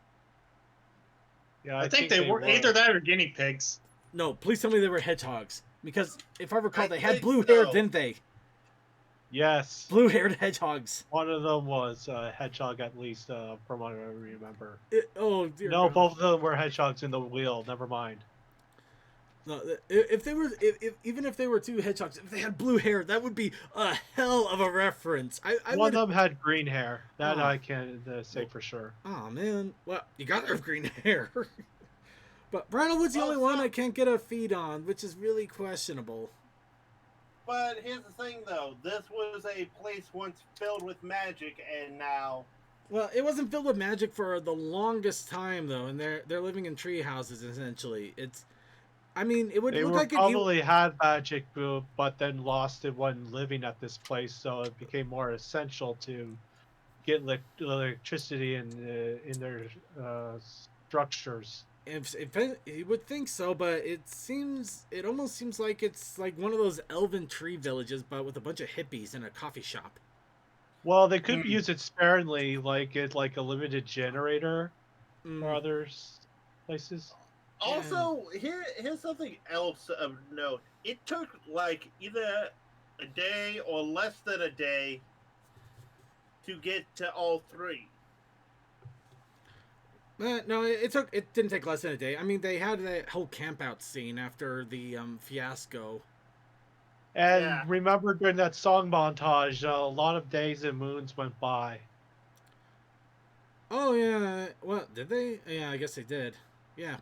Yeah, I think they were either that or guinea pigs. No, please tell me they were hedgehogs. Because if I recall, they had blue hair, didn't they? Yes. Blue-haired hedgehogs. One of them was a hedgehog, at least, from what I remember. Oh, dear No, God. both of them were hedgehogs in the wheel. Never mind. No, even if they were two hedgehogs, if they had blue hair, that would be a hell of a reference. One of them had green hair. That I can say for sure. Oh man, well you gotta have green hair. But Bridalwood's the only one I can't get a feed on, which is really questionable. But here's the thing, though. This was a place once filled with magic, and now. Well, it wasn't filled with magic for the longest time, though, and they're living in tree houses essentially. It would look like probably had magic, but then lost it when living at this place, so it became more essential to get electricity in their structures. If you would think so, but it almost seems like it's like one of those elven tree villages, but with a bunch of hippies in a coffee shop. Well, they could use it sparingly, like a limited generator or other places. Also, here's something else of note. It took like either a day or less than a day to get to all three. No, it didn't take less than a day. I mean, they had that whole campout scene after the fiasco. And remember, during that song montage, a lot of days and moons went by. Oh yeah, well, did they? Yeah, I guess they did. Yeah.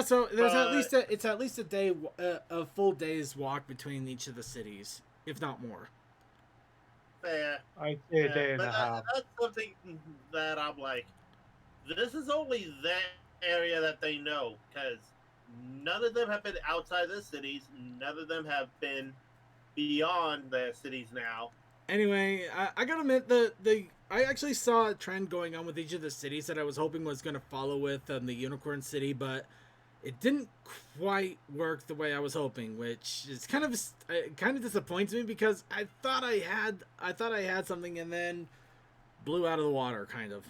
So there's it's at least a day, a full day's walk between each of the cities, if not more. Yeah, I'd say a day and a half. That's something that I'm like. This is only that area that they know, because none of them have been outside the cities. None of them have been beyond the cities now. Anyway, I gotta admit, I actually saw a trend going on with each of the cities that I was hoping was going to follow with the Unicorn City, but it didn't quite work the way I was hoping, which is kind of disappoints me because I thought I had something and then blew out of the water, kind of.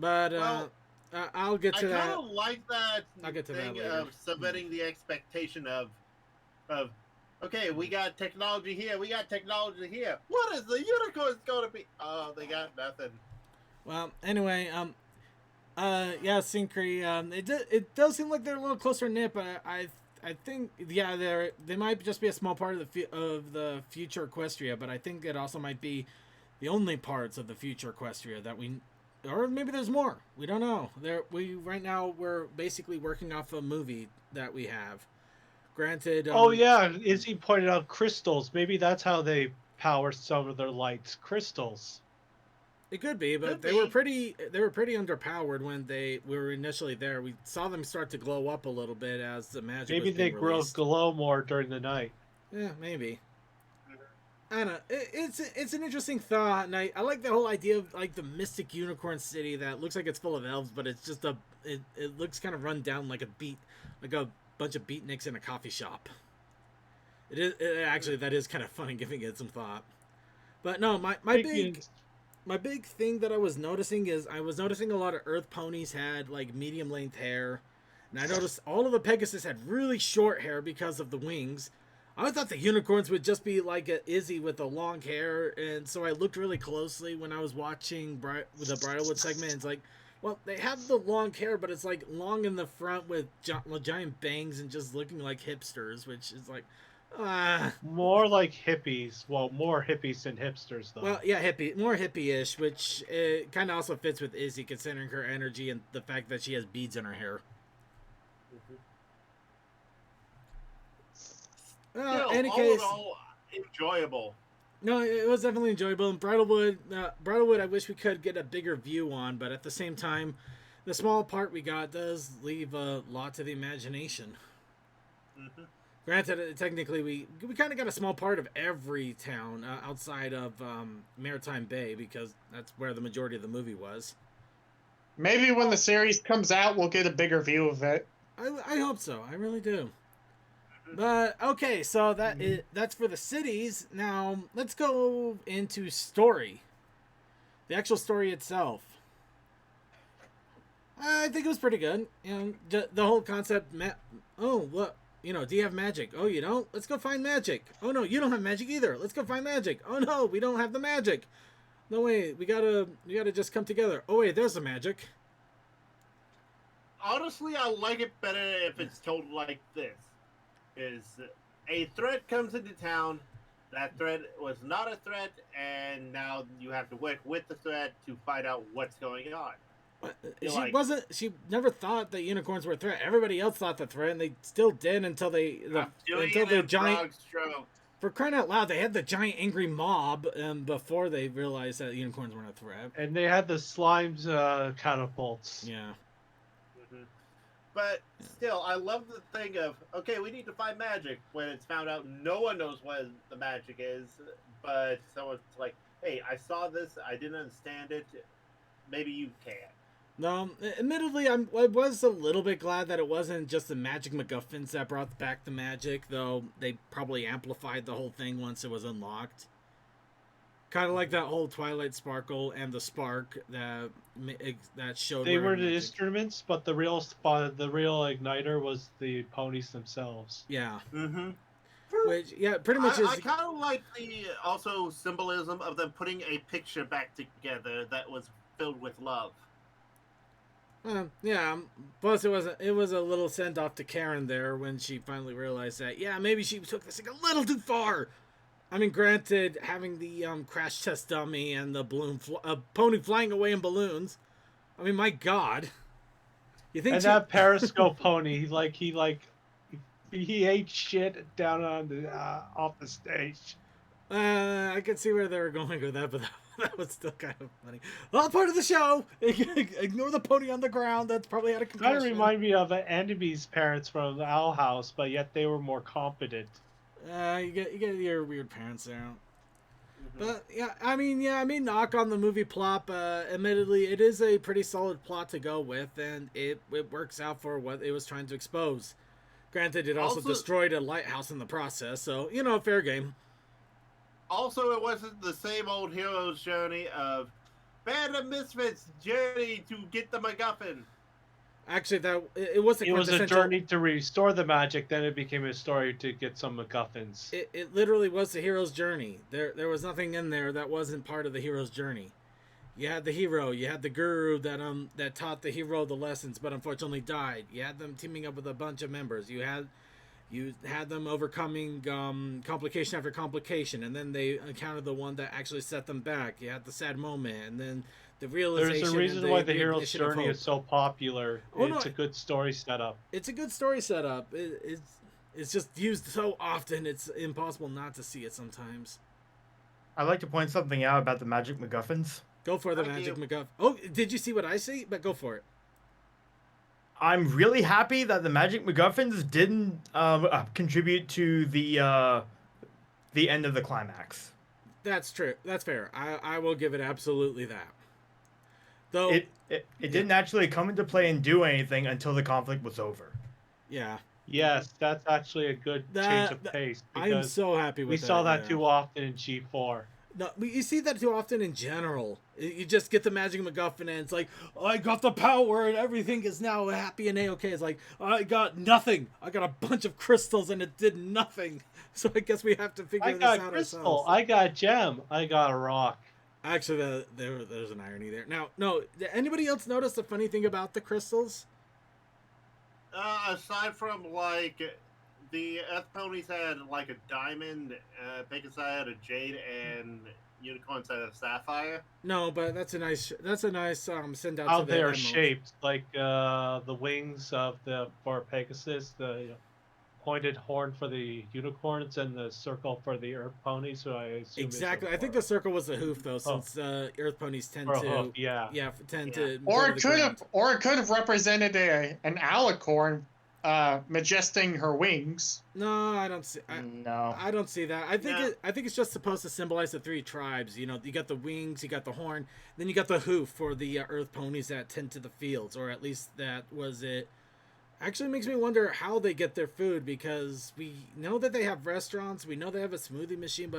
But I'll get to that. I kind of like that I'll get to thing that later. of submitting the expectation of, okay, we got technology here, we got technology here. What is the unicorns going to be? Oh, they got nothing. Well, anyway, Synchrony, it does seem like they're a little closer knit, but I think they might just be a small part of the future Equestria, but I think it also might be the only parts of the future Equestria that or maybe there's more. We don't know. Right now we're basically working off a movie that we have. Granted. Izzy pointed out crystals. Maybe that's how they power some of their lights. Crystals. It could be, but they were pretty underpowered when they were initially there. We saw them start to glow up a little bit as the magic. Maybe they glow more during the night. Yeah, maybe. I don't know. It's an interesting thought, and I like the whole idea of like the mystic unicorn city that looks like it's full of elves, but it's just it looks kind of run down like a bunch of beatniks in a coffee shop. Actually, that is kind of funny giving it some thought. But no, my big thing that I was noticing is I was noticing a lot of Earth ponies had like medium length hair, and I noticed all of the Pegasus had really short hair because of the wings. I thought the unicorns would just be like a Izzy with the long hair, and so I looked really closely when I was watching the Bridalwood segment. It's like, well, they have the long hair, but it's like long in the front with giant bangs and just looking like hipsters, which is like, More like hippies. Well, more hippies than hipsters, though. well, yeah, more hippie-ish, which kind of also fits with Izzy, considering her energy and the fact that she has beads in her hair. Still, Any all case, in all, enjoyable. no, it was definitely enjoyable. And Bridalwood, I wish we could get a bigger view on, but at the same time, the small part we got does leave a lot to the imagination. Mm-hmm. Granted, technically, we kind of got a small part of every town outside of Maritime Bay, because that's where the majority of the movie was. Maybe when the series comes out, we'll get a bigger view of it. I hope so. I really do. But okay, so that's for the cities. Now let's go into story. The actual story itself. I think it was pretty good. You know, the whole concept. Oh, what? You know, do you have magic? Oh, you don't? Let's go find magic. Oh no, you don't have magic either. Let's go find magic. Oh no, we don't have the magic. No way, we gotta just come together. Oh wait, there's the magic. Honestly, I like it better if it's told like this. Is a threat comes into town, that threat was not a threat, and now you have to work with the threat to find out what's going on. She never thought that unicorns were a threat. Everybody else thought the threat, and they still did until the giant. For crying out loud, they had the giant angry mob before they realized that unicorns weren't a threat. And they had the slimes catapults. Yeah. But still, I love the thing of, okay, we need to find magic, when it's found out no one knows what the magic is, but someone's like, hey, I saw this, I didn't understand it, maybe you can. No, admittedly, I was a little bit glad that it wasn't just the magic MacGuffins that brought back the magic, though they probably amplified the whole thing once it was unlocked. Kind of like that whole Twilight Sparkle and the Spark that showed. They were the instruments, but the real igniter was the ponies themselves. Yeah. Mm-hmm. Which, yeah, pretty much I kind of like the also symbolism of them putting a picture back together that was filled with love. Yeah. Plus, it was a little send off to Karen there when she finally realized that maybe she took this thing a little too far. I mean, granted, having the crash test dummy and the pony flying away in balloons. I mean, my God. You think? And that periscope pony, he ate shit down on the off the stage. I could see where they were going with that, but that was still kind of funny. All part of the show. Ignore the pony on the ground. That's probably had a concussion. Kind of remind me of Andy's parents from the Owl House, but yet they were more competent. You get your weird parents there. But yeah, I mean, knock on the movie plot. Admittedly, it is a pretty solid plot to go with, and it works out for what it was trying to expose. Granted, it also destroyed a lighthouse in the process, so fair game. Also, it wasn't the same old hero's journey of Band of Misfits journey to get the MacGuffin. Actually, it was a journey to restore the magic. Then it became a story to get some MacGuffins. It literally was the hero's journey. There was nothing in there that wasn't part of the hero's journey. You had the hero. You had the guru that taught the hero the lessons, but unfortunately died. You had them teaming up with a bunch of members. You had them overcoming complication after complication, and then they encountered the one that actually set them back. You had the sad moment, and then the realization. There's a reason why the hero's journey is so popular. It's a good story setup. It's a good story setup. It's just used so often, it's impossible not to see it sometimes. I'd like to point something out about the magic MacGuffins. Go for the magic MacGuffin. Oh, did you see what I see? But go for it. I'm really happy that the magic MacGuffins didn't contribute to the end of the climax. That's true. That's fair. I will give it absolutely that. Though, It didn't actually come into play and do anything until the conflict was over. yeah, Yes, that's actually a good change of pace I am because so happy with we that. saw that yeah. too often in G4. No, you see that too often in general. You just get the magic MacGuffin and it's like, oh, I got the power and everything is now happy and A-okay. It's like, I got nothing. I got a bunch of crystals and it did nothing. So I guess we have to figure I this got out crystal. ourselves. I got gem. I got a rock. Actually, there's an irony there. Now, no, did anybody else notice the funny thing about the crystals? Aside from like the Earth ponies had like a diamond, Pegasus had a jade, and unicorns had a sapphire. No, but that's a nice send out How to the they are emeralds. shaped, like the wings of for Pegasus, the pointed horn for the unicorns, and the circle for the Earth ponies. So I assume Exactly. I think the circle was the hoof though, since Earth ponies tend Or a to hoof, yeah. to Or go it to the could ground. have, or it could have represented an alicorn, majesting her wings. No, I don't see. No. I don't see that. I think No. I think it's just supposed to symbolize the three tribes. You know, you got the wings, you got the horn, then you got the hoof for the Earth ponies that tend to the fields, or at least that was it. Actually, makes me wonder how they get their food because we know that they have restaurants, we know they have a smoothie machine,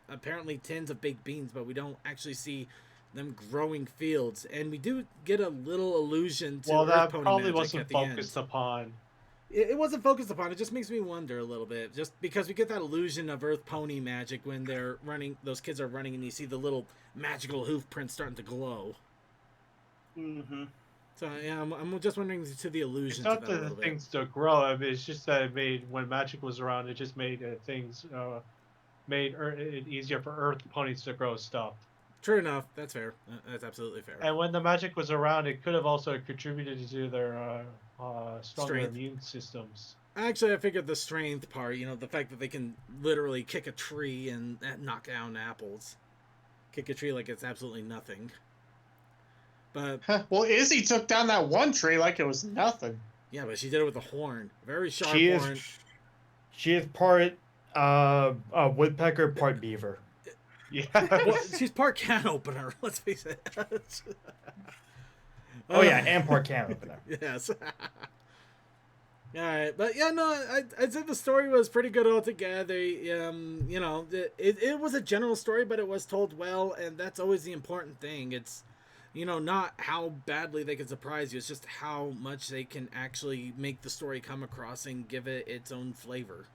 apparently tins of baked beans, but we don't actually see them growing fields, and we do get a little allusion to Well, Earth that pony probably magic wasn't at the end. focused upon. It wasn't focused upon. It just makes me wonder a little bit, just because we get that illusion of Earth pony magic when they're running. Those kids are running, and you see the little magical hoof prints starting to glow. Mm-hmm. So yeah, I'm just wondering to the It's illusion not to that a the little bit. things to grow. I mean, it's just that it made when magic was around, it just made things made it easier for Earth ponies to grow stuff. True enough. That's fair. That's absolutely fair. And when the magic was around, it could have also contributed to their stronger Strength. immune systems. Actually, I figured the strength part. You know, the fact that they can literally kick a tree and knock down apples, kick a tree like it's absolutely nothing. But Well, Izzy took down that one tree like it was nothing. yeah, but she did it with a horn, very sharp She horn. She is part woodpecker, part beaver. Yeah. Well, she's part can opener. Let's face it. Oh yeah, and part can opener. Yes. All right, but yeah, no, I'd say the story was pretty good altogether. You know, it was a general story, but it was told well, and that's always the important thing. It's, you know, not how badly they can surprise you. It's just how much they can actually make the story come across and give it its own flavor.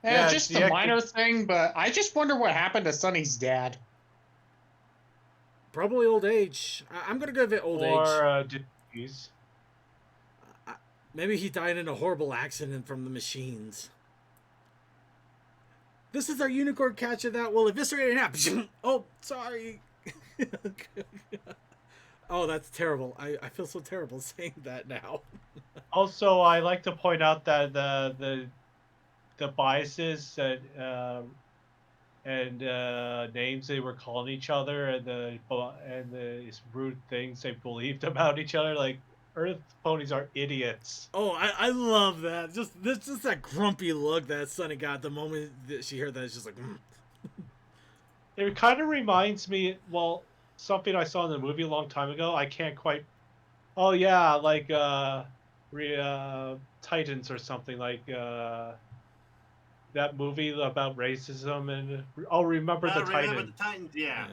Yeah, Yeah, just yeah, a minor thing, but I just wonder what happened to Sonny's dad. Probably old age. I'm gonna give it old age. Or disease. Maybe he died in a horrible accident from the machines. This is our unicorn catcher that will eviscerate an app. Oh, sorry. Oh, that's terrible. I feel so terrible saying that now. Also, I like to point out that the biases and names they were calling each other and the rude things they believed about each other, like Earth ponies are idiots. Oh, I love that. Just that grumpy look that Sunny got the moment that she heard that. It's just like, It kind of reminds me, well, something I saw in the movie a long time ago. I can't quite. Oh yeah, like Titans or something like that movie about racism and remember the Remember Titans. the Titans? Yeah.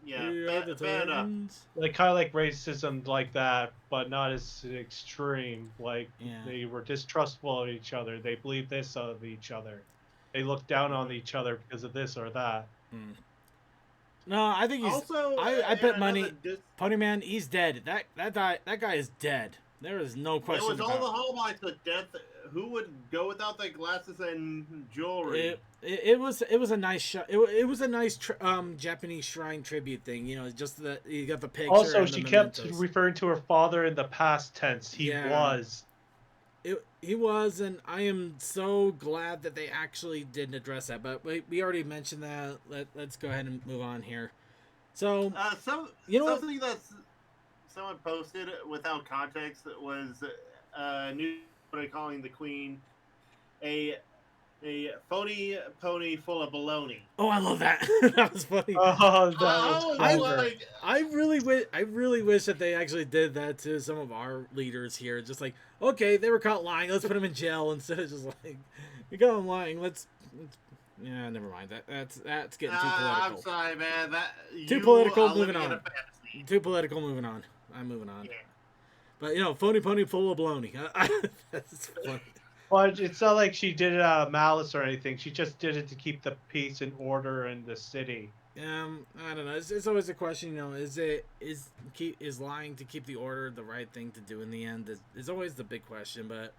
Yeah. We are the Fair enough. Titans. Like kind of like racism like that, but not as extreme. Like Yeah. they were distrustful of each other. They believed this of each other. They looked down on each other because of this or that. No, I think he's. Also, I bet another money. Ponyman, he's dead. That guy is dead. There is no It question was about all the hallmarks of death. Who would go without their glasses and jewelry? It was a nice shot. It was a nice Japanese shrine tribute thing. You know, just that you got the picture. Also, and she the kept mementos. referring to her father in the past tense. He Yeah. was. He was, and I am so glad that they actually didn't address that. But we already mentioned that. Let's go ahead and move on here. So you know what? Something that someone posted without context was new. What are they calling the queen? A A phony pony full of baloney. Oh, I love that. That was funny. Oh, that I was was clever. like, I really wish that they actually did that to some of our leaders here. Just like, okay, they were caught lying. Let's put them in jail instead of just like, we got them lying. Yeah, never mind. That's getting too political. I'm sorry, man. Too political, are moving living in on. a fantasy. Too political. Moving on. I'm moving on. Yeah. But phony pony full of baloney. That's funny. But it's not like she did it out of malice or anything. She just did it to keep the peace and order in the city. I don't know. It's always a question. Is lying to keep the order the right thing to do in the end? Is always the big question. But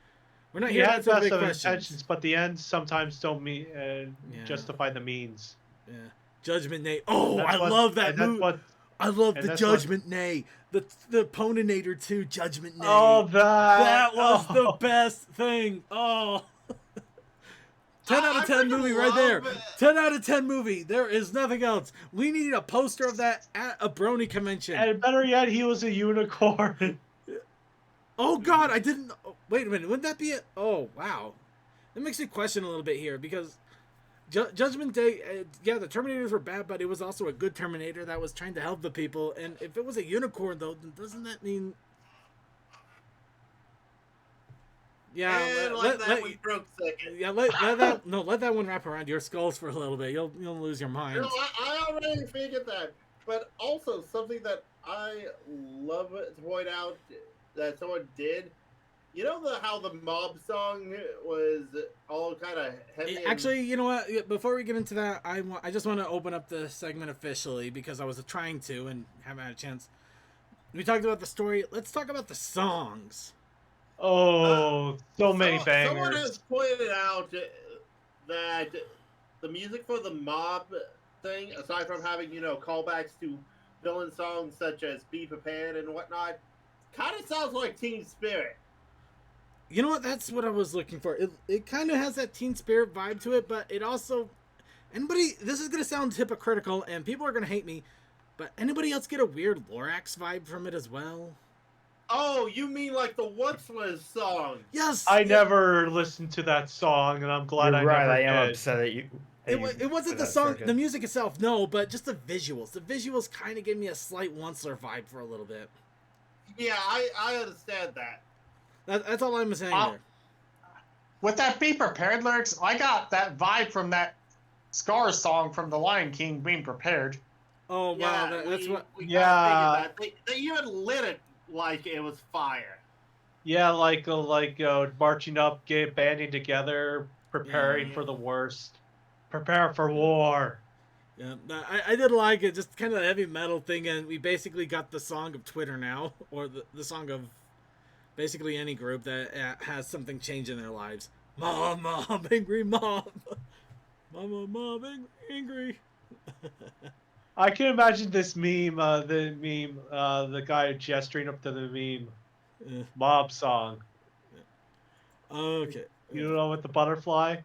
we're not He here to had answer the best big of questions. intentions, but the ends sometimes don't mean Yeah. justify the means. Yeah. Judgment Nay. Oh, That's I what- love that and that's movie. what- I love and the that's what- Judgment Nay. The Poninator 2 Judgment Nay. Oh, that was the oh. best thing. Oh. 10 out of 10 freaking movie right there. love it. 10 out of 10 movie. There is nothing else. We need a poster of that at a Brony convention. And better yet, he was a unicorn. Oh God, I didn't. Oh, wait a minute. Wouldn't that be it? Oh wow, that makes me question a little bit here because Judgment Day. Yeah, the Terminators were bad, but it was also a good Terminator that was trying to help the people. And if it was a unicorn, though, then doesn't that mean? Yeah, And we broke second. yeah. Let that one wrap around your skulls for a little bit. You'll lose your mind. No, I already figured that. But also something that I love to point out that someone did. You know how the mob song was all kind of heavy. Actually, you know what? Before we get into that, I just want to open up the segment officially because I was trying to and haven't had a chance. We talked about the story. Let's talk about the songs. Oh, so many bangers. Someone has pointed out that the music for the mob thing, aside from having callbacks to villain songs such as "Be Prepared" and whatnot, kind of sounds like Teen Spirit. You know what? That's what I was looking for. It kind of has that Teen Spirit vibe to it, but it also... This is going to sound hypocritical, and people are going to hate me, but anybody else get a weird Lorax vibe from it as well? Oh, you mean like the Once Was song? Yes! I never listened to that song, and I'm glad You're I right. never I am did. upset at you. It wasn't the song, the music itself, no, but just the visuals. The visuals kind of gave me a slight Onceler vibe for a little bit. Yeah, I understand that. That's all I'm saying there. With that "Be Prepared" lyrics, I got that vibe from that Scar song from The Lion King, "Being Prepared." Oh, wow, Yeah, that's what... we Yeah. kinda figured that. They even lit it like it was fire. Yeah, like marching up, banding together, preparing Yeah. for the worst. Prepare for war. Yeah, I did like it, just kind of the heavy metal thing, and we basically got the song of Twitter now, or the song of basically any group that has something change in their lives. Mom, angry mom. Mom, angry. I can imagine this meme, the guy gesturing up to the meme. Yeah. Mob song. Okay. You know, with the butterfly?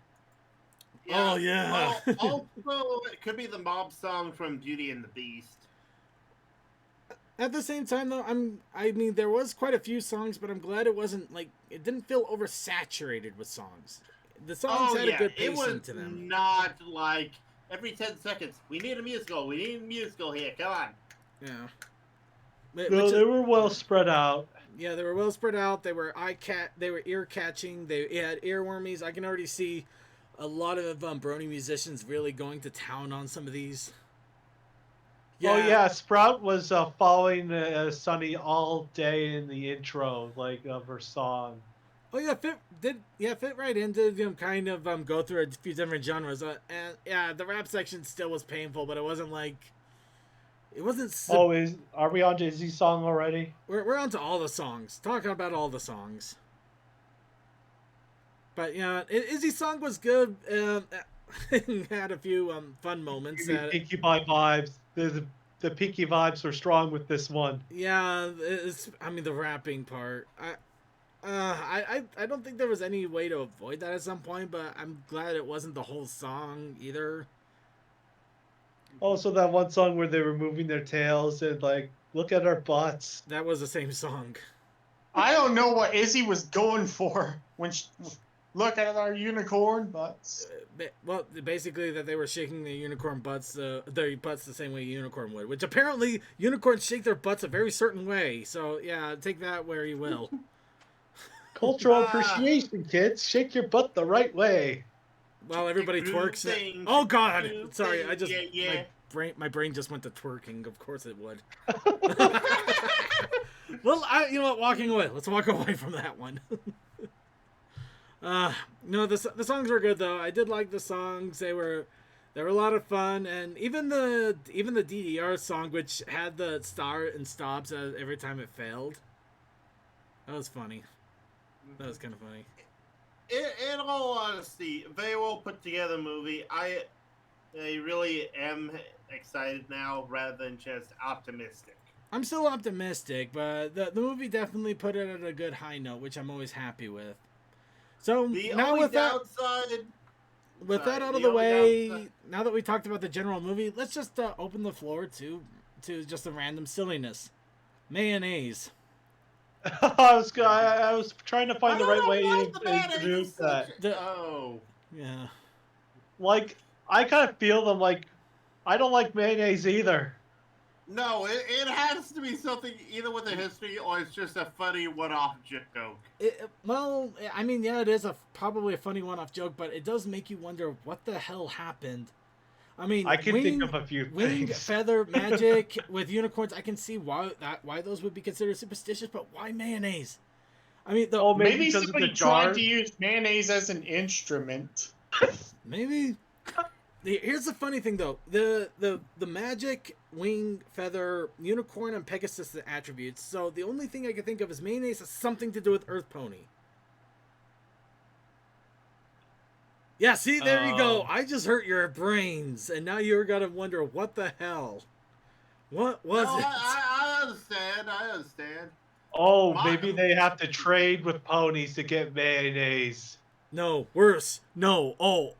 Oh, yeah. Also, it could be the mob song from Beauty and the Beast. At the same time, though, I mean, there was quite a few songs, but I'm glad it wasn't, like, it didn't feel oversaturated with songs. The songs had a good it pacing was to them. not like every 10 seconds, we need a musical here, come on. Yeah. No, they were well spread out. Yeah, they were well spread out. They were ear catching. They had earwormies. I can already see a lot of Brony musicians really going to town on some of these. Oh yeah, Sprout was following Sunny all day in the intro, like of her song. Oh yeah, fit right in. Did kind of go through a few different genres, and yeah, the rap section still was painful, but it wasn't like it wasn't. Are we on to Izzy's song already? We're on to all the songs. Talking about all the songs. But yeah, Izzy's song was good. Had a few fun moments. Pinky Pie vibes. The Pinky vibes were strong with this one. Yeah, I mean the rapping part. I don't think there was any way to avoid that at some point, but I'm glad it wasn't the whole song either. Also, that one song where they were moving their tails and like, look at our butts. That was the same song. I don't know what Izzy was going for when Look at our unicorn butts. Well, basically that they were shaking their unicorn butts, their butts the same way a unicorn would, which apparently unicorns shake their butts a very certain way. So yeah, take that where you will. Cultural Ah. appreciation, kids. Shake your butt the right way. While everybody Groove twerks. thing, Oh God! groove Sorry, thing, I just yeah. my brain just went to twerking. Of course it would. Well, you know what? Walking away. Let's walk away from that one. No, the songs were good though. I did like the songs. They were a lot of fun, and even the DDR song, which had the start and stops every time it failed. That was funny. That was kind of funny. In all honesty, very well put together movie. I really am excited now rather than just optimistic. I'm still optimistic, but the movie definitely put it at a good high note, which I'm always happy with. So The now only with downside, that out of the way, now that we talked about the general movie, let's just open the floor to just a random silliness. Mayonnaise. I was trying to find the right way to introduce that. Oh. Yeah. Like, I kind of feel them like, I don't like mayonnaise either. No, it has to be something either with a history or it's just a funny one-off joke. Well, I mean, yeah, it is probably a funny one-off joke, but it does make you wonder what the hell happened. I mean, I can think of a few wing, things. feather, magic with unicorns. I can see why those would be considered superstitious, but why mayonnaise? I mean, Maybe because of somebody the jar. tried to use mayonnaise as an instrument. maybe. Here's the funny thing, though: the magic, wing, feather, unicorn, and Pegasus attributes. So the only thing I can think of is mayonnaise has something to do with Earth Pony. Yeah, see, there you go. I just hurt your brains, and now you're gonna wonder what the hell. What was it? I understand. Oh, maybe they have to trade with ponies to get mayonnaise. No, worse. No. Oh,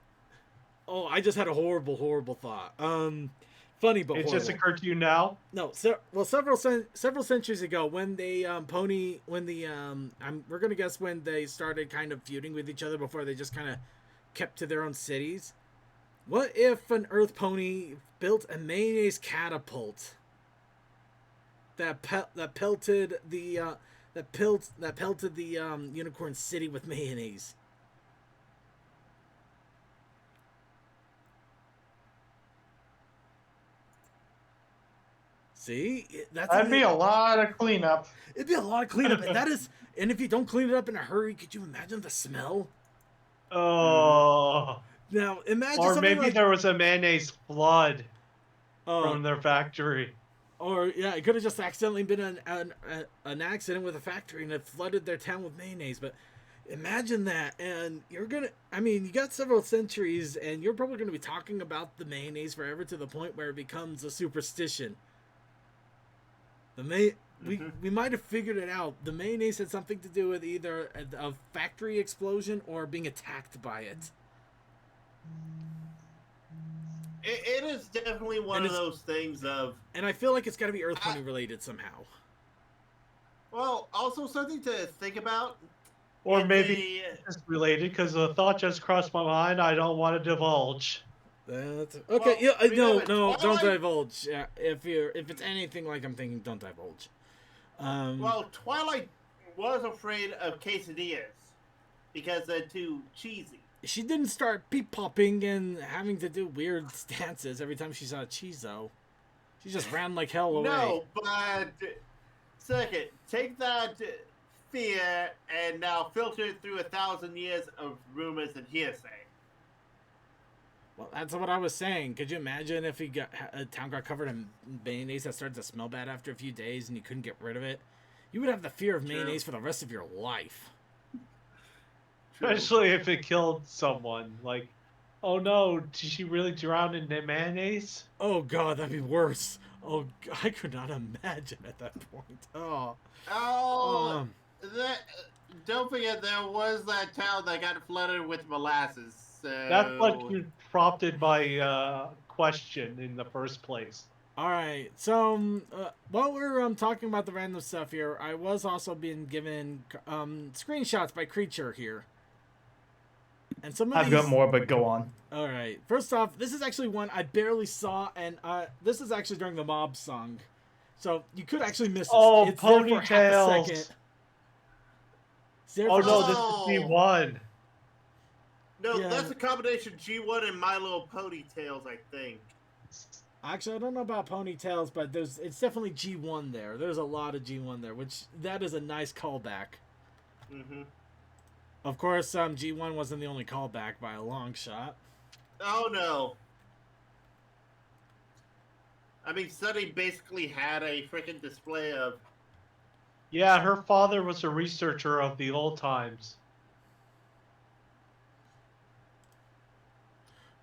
I just had a horrible thought. Funny but It horrible. just occurred to you now? No, several centuries ago, when they we're gonna guess when they started kind of feuding with each other before they just kind of kept to their own cities. What if an Earth Pony built a mayonnaise catapult that pelted the unicorn city with mayonnaise? See, That'd be a lot of cleanup. It'd be a lot of cleanup, and if you don't clean it up in a hurry, could you imagine the smell? Oh. Now imagine, Or something maybe like, there was a mayonnaise flood from their factory. or yeah, it could have just accidentally been an accident with a factory and it flooded their town with mayonnaise. But imagine that, and you got several centuries, and you're probably gonna be talking about the mayonnaise forever to the point where it becomes a superstition. We might have figured it out. The mayonnaise had something to do with either a factory explosion or being attacked by it. It is definitely one of those things of... And I feel like it's got to be Earth Pony related somehow. Well, also something to think about. Or maybe it's related, because the thought just crossed my mind. I don't want to divulge. That's okay. Well, Yeah, no, Twilight... don't divulge. Yeah, if it's anything like I'm thinking, don't divulge. Well, Twilight was afraid of quesadillas because they're too cheesy. She didn't start peep popping and having to do weird stances every time she saw a Chizo. She just ran like hell away. No, but second, take that fear and now filter it through 1,000 years of rumors and hearsay. Well, that's what I was saying. Could you imagine if a town got covered in mayonnaise that started to smell bad after a few days and you couldn't get rid of it? You would have the fear of mayonnaise for the rest of your life. Especially if it killed someone. Like, oh no, did she really drown in the mayonnaise? Oh god, that'd be worse. Oh, I could not imagine at that point. Don't forget there was that town that got flooded with molasses. So... That's what prompted my question in the first place. All right, so while we're talking about the random stuff here, I was also being given screenshots by Creature here. And some of I've these... got more, but go on. All right. First off, this is actually one I barely saw, and this is actually during the mob song. So you could actually miss this. Oh, It's there for half a ponytails. second. It's there Oh for no, just- this Oh. is G1. No, Yeah. that's a combination G1 and My Little Ponytails, I think. Actually, I don't know about ponytails, but it's definitely G1 there. There's a lot of G1 there, which that is a nice callback. Mm-hmm. Of course, G1 wasn't the only callback by a long shot. Oh no. I mean, Sunny basically had a freaking display of. Yeah, her father was a researcher of the old times.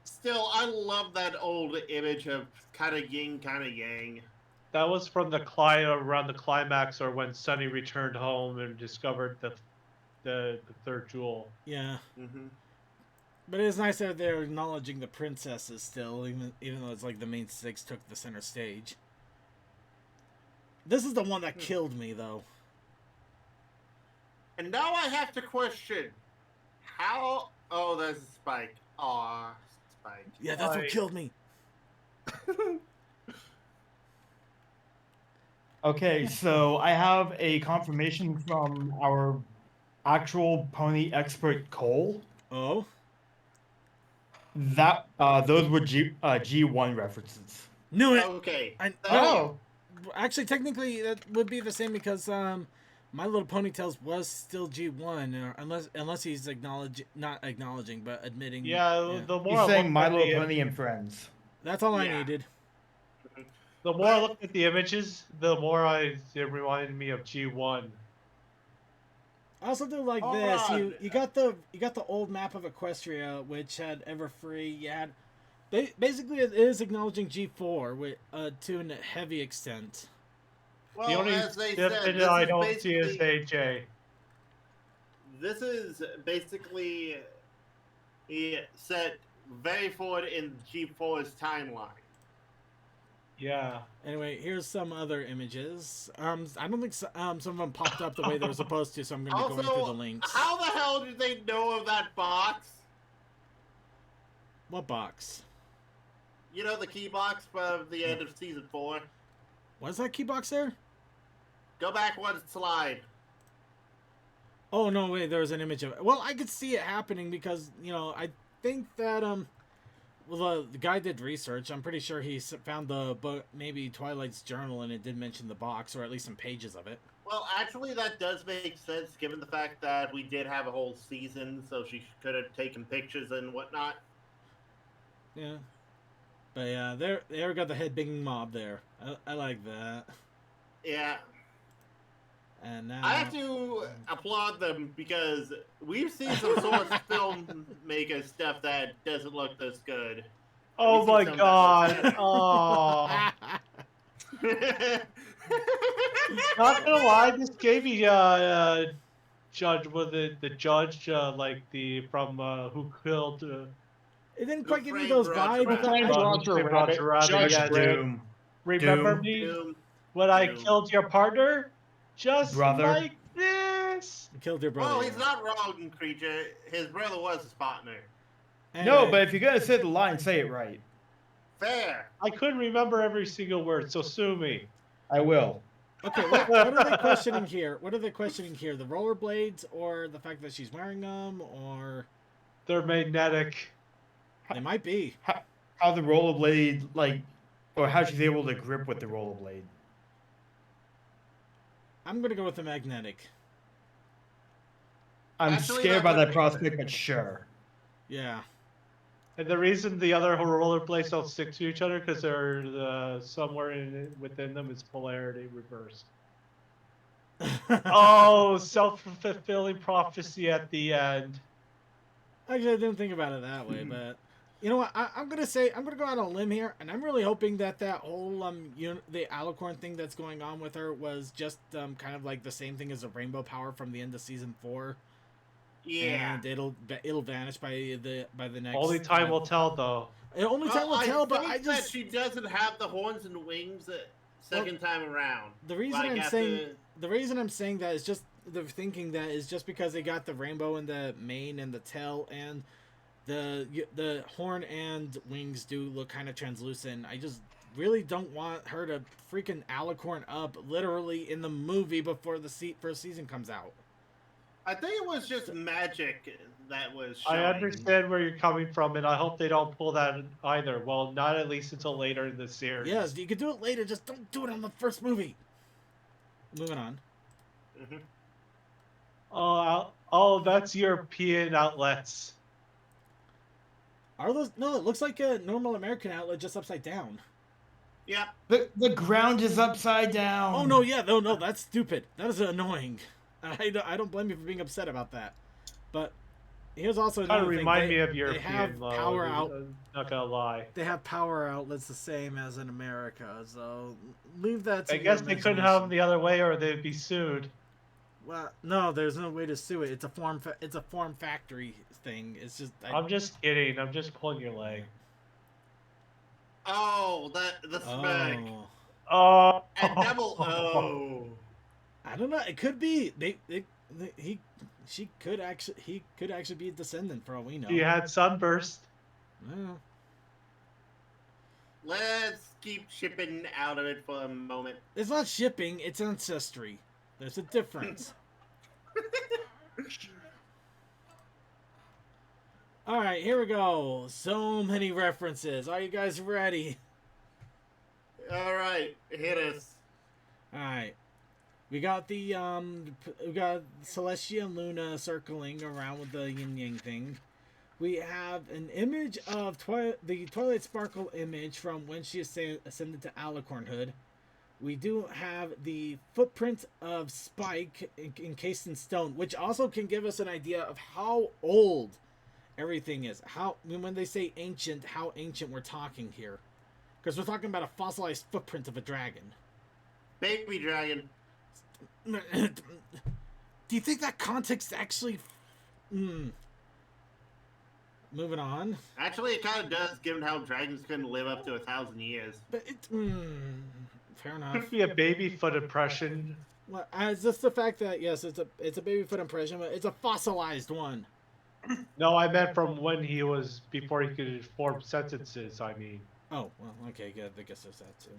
Still, I love that old image of kind of yin, kind of yang. That was from around the climax, or when Sunny returned home and discovered the third jewel. Yeah. Mm-hmm. But it's nice that they're acknowledging the princesses still, even though it's like the main six took the center stage. This is the one that killed me, though. And now I have to question how. Oh, there's a Spike. Aw, Spike. Yeah, that's what Like- killed me. Okay, so I have a confirmation from our actual pony expert Cole. Oh? That those were G1 references. Knew it! Okay. I, Oh, actually, technically, that would be the same because My Little Ponytails was still G1, or unless he's not acknowledging, but admitting. Yeah, the more He's I saying looked My at Little the- Pony and Friends. That's all I Yeah. needed. The more I looked at the images, the more it reminded me of G1. I also do like Hold this. on. You got the old map of Equestria, which had Everfree. You had basically it is acknowledging G4 with to a heavy extent. Well, The only as they dip said, in it this I is don't see is basically- AJ. This is basically set very forward in G4's timeline. Yeah. Anyway, here's some other images. I don't think some of them popped up the way they were supposed to, so I'm going to be going through the Also, links. how the hell did they know of that box? What box? You know, the key box from the end of season 4. Was that key box there? Go back one slide. Oh no, wait, there was an image of it. Well, I could see it happening because I think that well, the guy did research. I'm pretty sure he found the book, maybe Twilight's journal, and it did mention the box, or at least some pages of it. Well, actually, that does make sense given the fact that we did have a whole season, so she could have taken pictures and whatnot. Yeah. But yeah, there got the headbanging mob there. I like that. Yeah. And now I have to applaud them because we've seen some source filmmaker stuff that doesn't look this good. Oh Have you my seen some god. that Oh. looks Not gonna lie, this gave me judge with the judge like the from who killed it didn't Who quite give me framed those Roger vibes. Rabbit? Framed Roger Framed Rabbit, Roger Rabbit, Judge yeah, Dredd. Doom. remember Doom. me Doom. when I Doom. killed your partner? Just Brother. like this. You killed your brother. Well, he's not wrong, creature. His brother was his partner. No, Anyway, but if you're gonna say the line, say it right. Fair. I couldn't remember every single word, so sue me. I will. okay, what are they questioning here? What are they questioning here? The rollerblades, or the fact that she's wearing them, or They're magnetic. they might be. How the rollerblade, or how she's able to grip with the rollerblade. I'm gonna go with the magnetic. I'm Actually, scared that by would that make prospect, but sure. Yeah. And the reason the other rollerblades don't stick to each other because they're somewhere within them is polarity reversed. Oh, self-fulfilling prophecy at the end. Actually, I didn't think about it that way, but you know what? I'm gonna go out on a limb here, and I'm really hoping that whole the alicorn thing that's going on with her was just kind of like the same thing as a rainbow power from the end of season 4. Yeah. And it'll vanish by the next. Only time will tell, though. Only time will Well, tell, but think I that just she doesn't have the horns and wings second time around. the reason Like I'm after- saying the reason I'm saying that is just the thinking that is just because they got the rainbow in the mane and the tail, and The horn and wings do look kind of translucent. I just really don't want her to freaking alicorn up literally in the movie before the first season comes out. I think it was just magic that was showing. I understand where you're coming from, and I hope they don't pull that either. Well, not at least until later in the series. Yes, you could do it later. Just don't do it on the first movie. Moving on. Mhm. That's European outlets. Are those? No, it looks like a normal American outlet, just upside down. Yep. The ground is upside down. Oh no, yeah, no, that's stupid. That is annoying. I don't blame you for being upset about that. But here's also Kind of another thing. remind me of They European. have power out. Not gonna lie. They have power outlets the same as in America, so leave that to I your guess they couldn't have them imagination. the other way, or they'd be sued. Well, no, there's no way to sue it. It's a form factory thing. It's just. I'm just kidding. I'm just pulling your leg. Oh, the smack. Oh. Oh. And double O. I don't know. It could be he could actually be a descendant for all we know. You had sunburst. Yeah. Let's keep shipping out of it for a moment. It's not shipping. It's ancestry. There's a difference. All right, here we go. So many references. Are you guys ready? All right, hit us. All right. We got we got Celestia and Luna circling around with the yin yang thing. We have an image of the Twilight Sparkle image from when she ascended to Alicornhood. We do have the footprint of Spike encased in stone, which also can give us an idea of how old everything is. When they say ancient, how ancient we're talking here. Because we're talking about a fossilized footprint of a dragon. Baby dragon. Do you think that context actually... Moving on. Actually, it kind of does, given how dragons couldn't live up to 1,000 years. But it... fair enough. Could be a baby foot impression. Well, it's just the fact that, yes, it's a baby foot impression, but it's a fossilized one. No, I meant from when he was before he could form sentences. I mean. Oh, well, okay, good. I guess there's that too.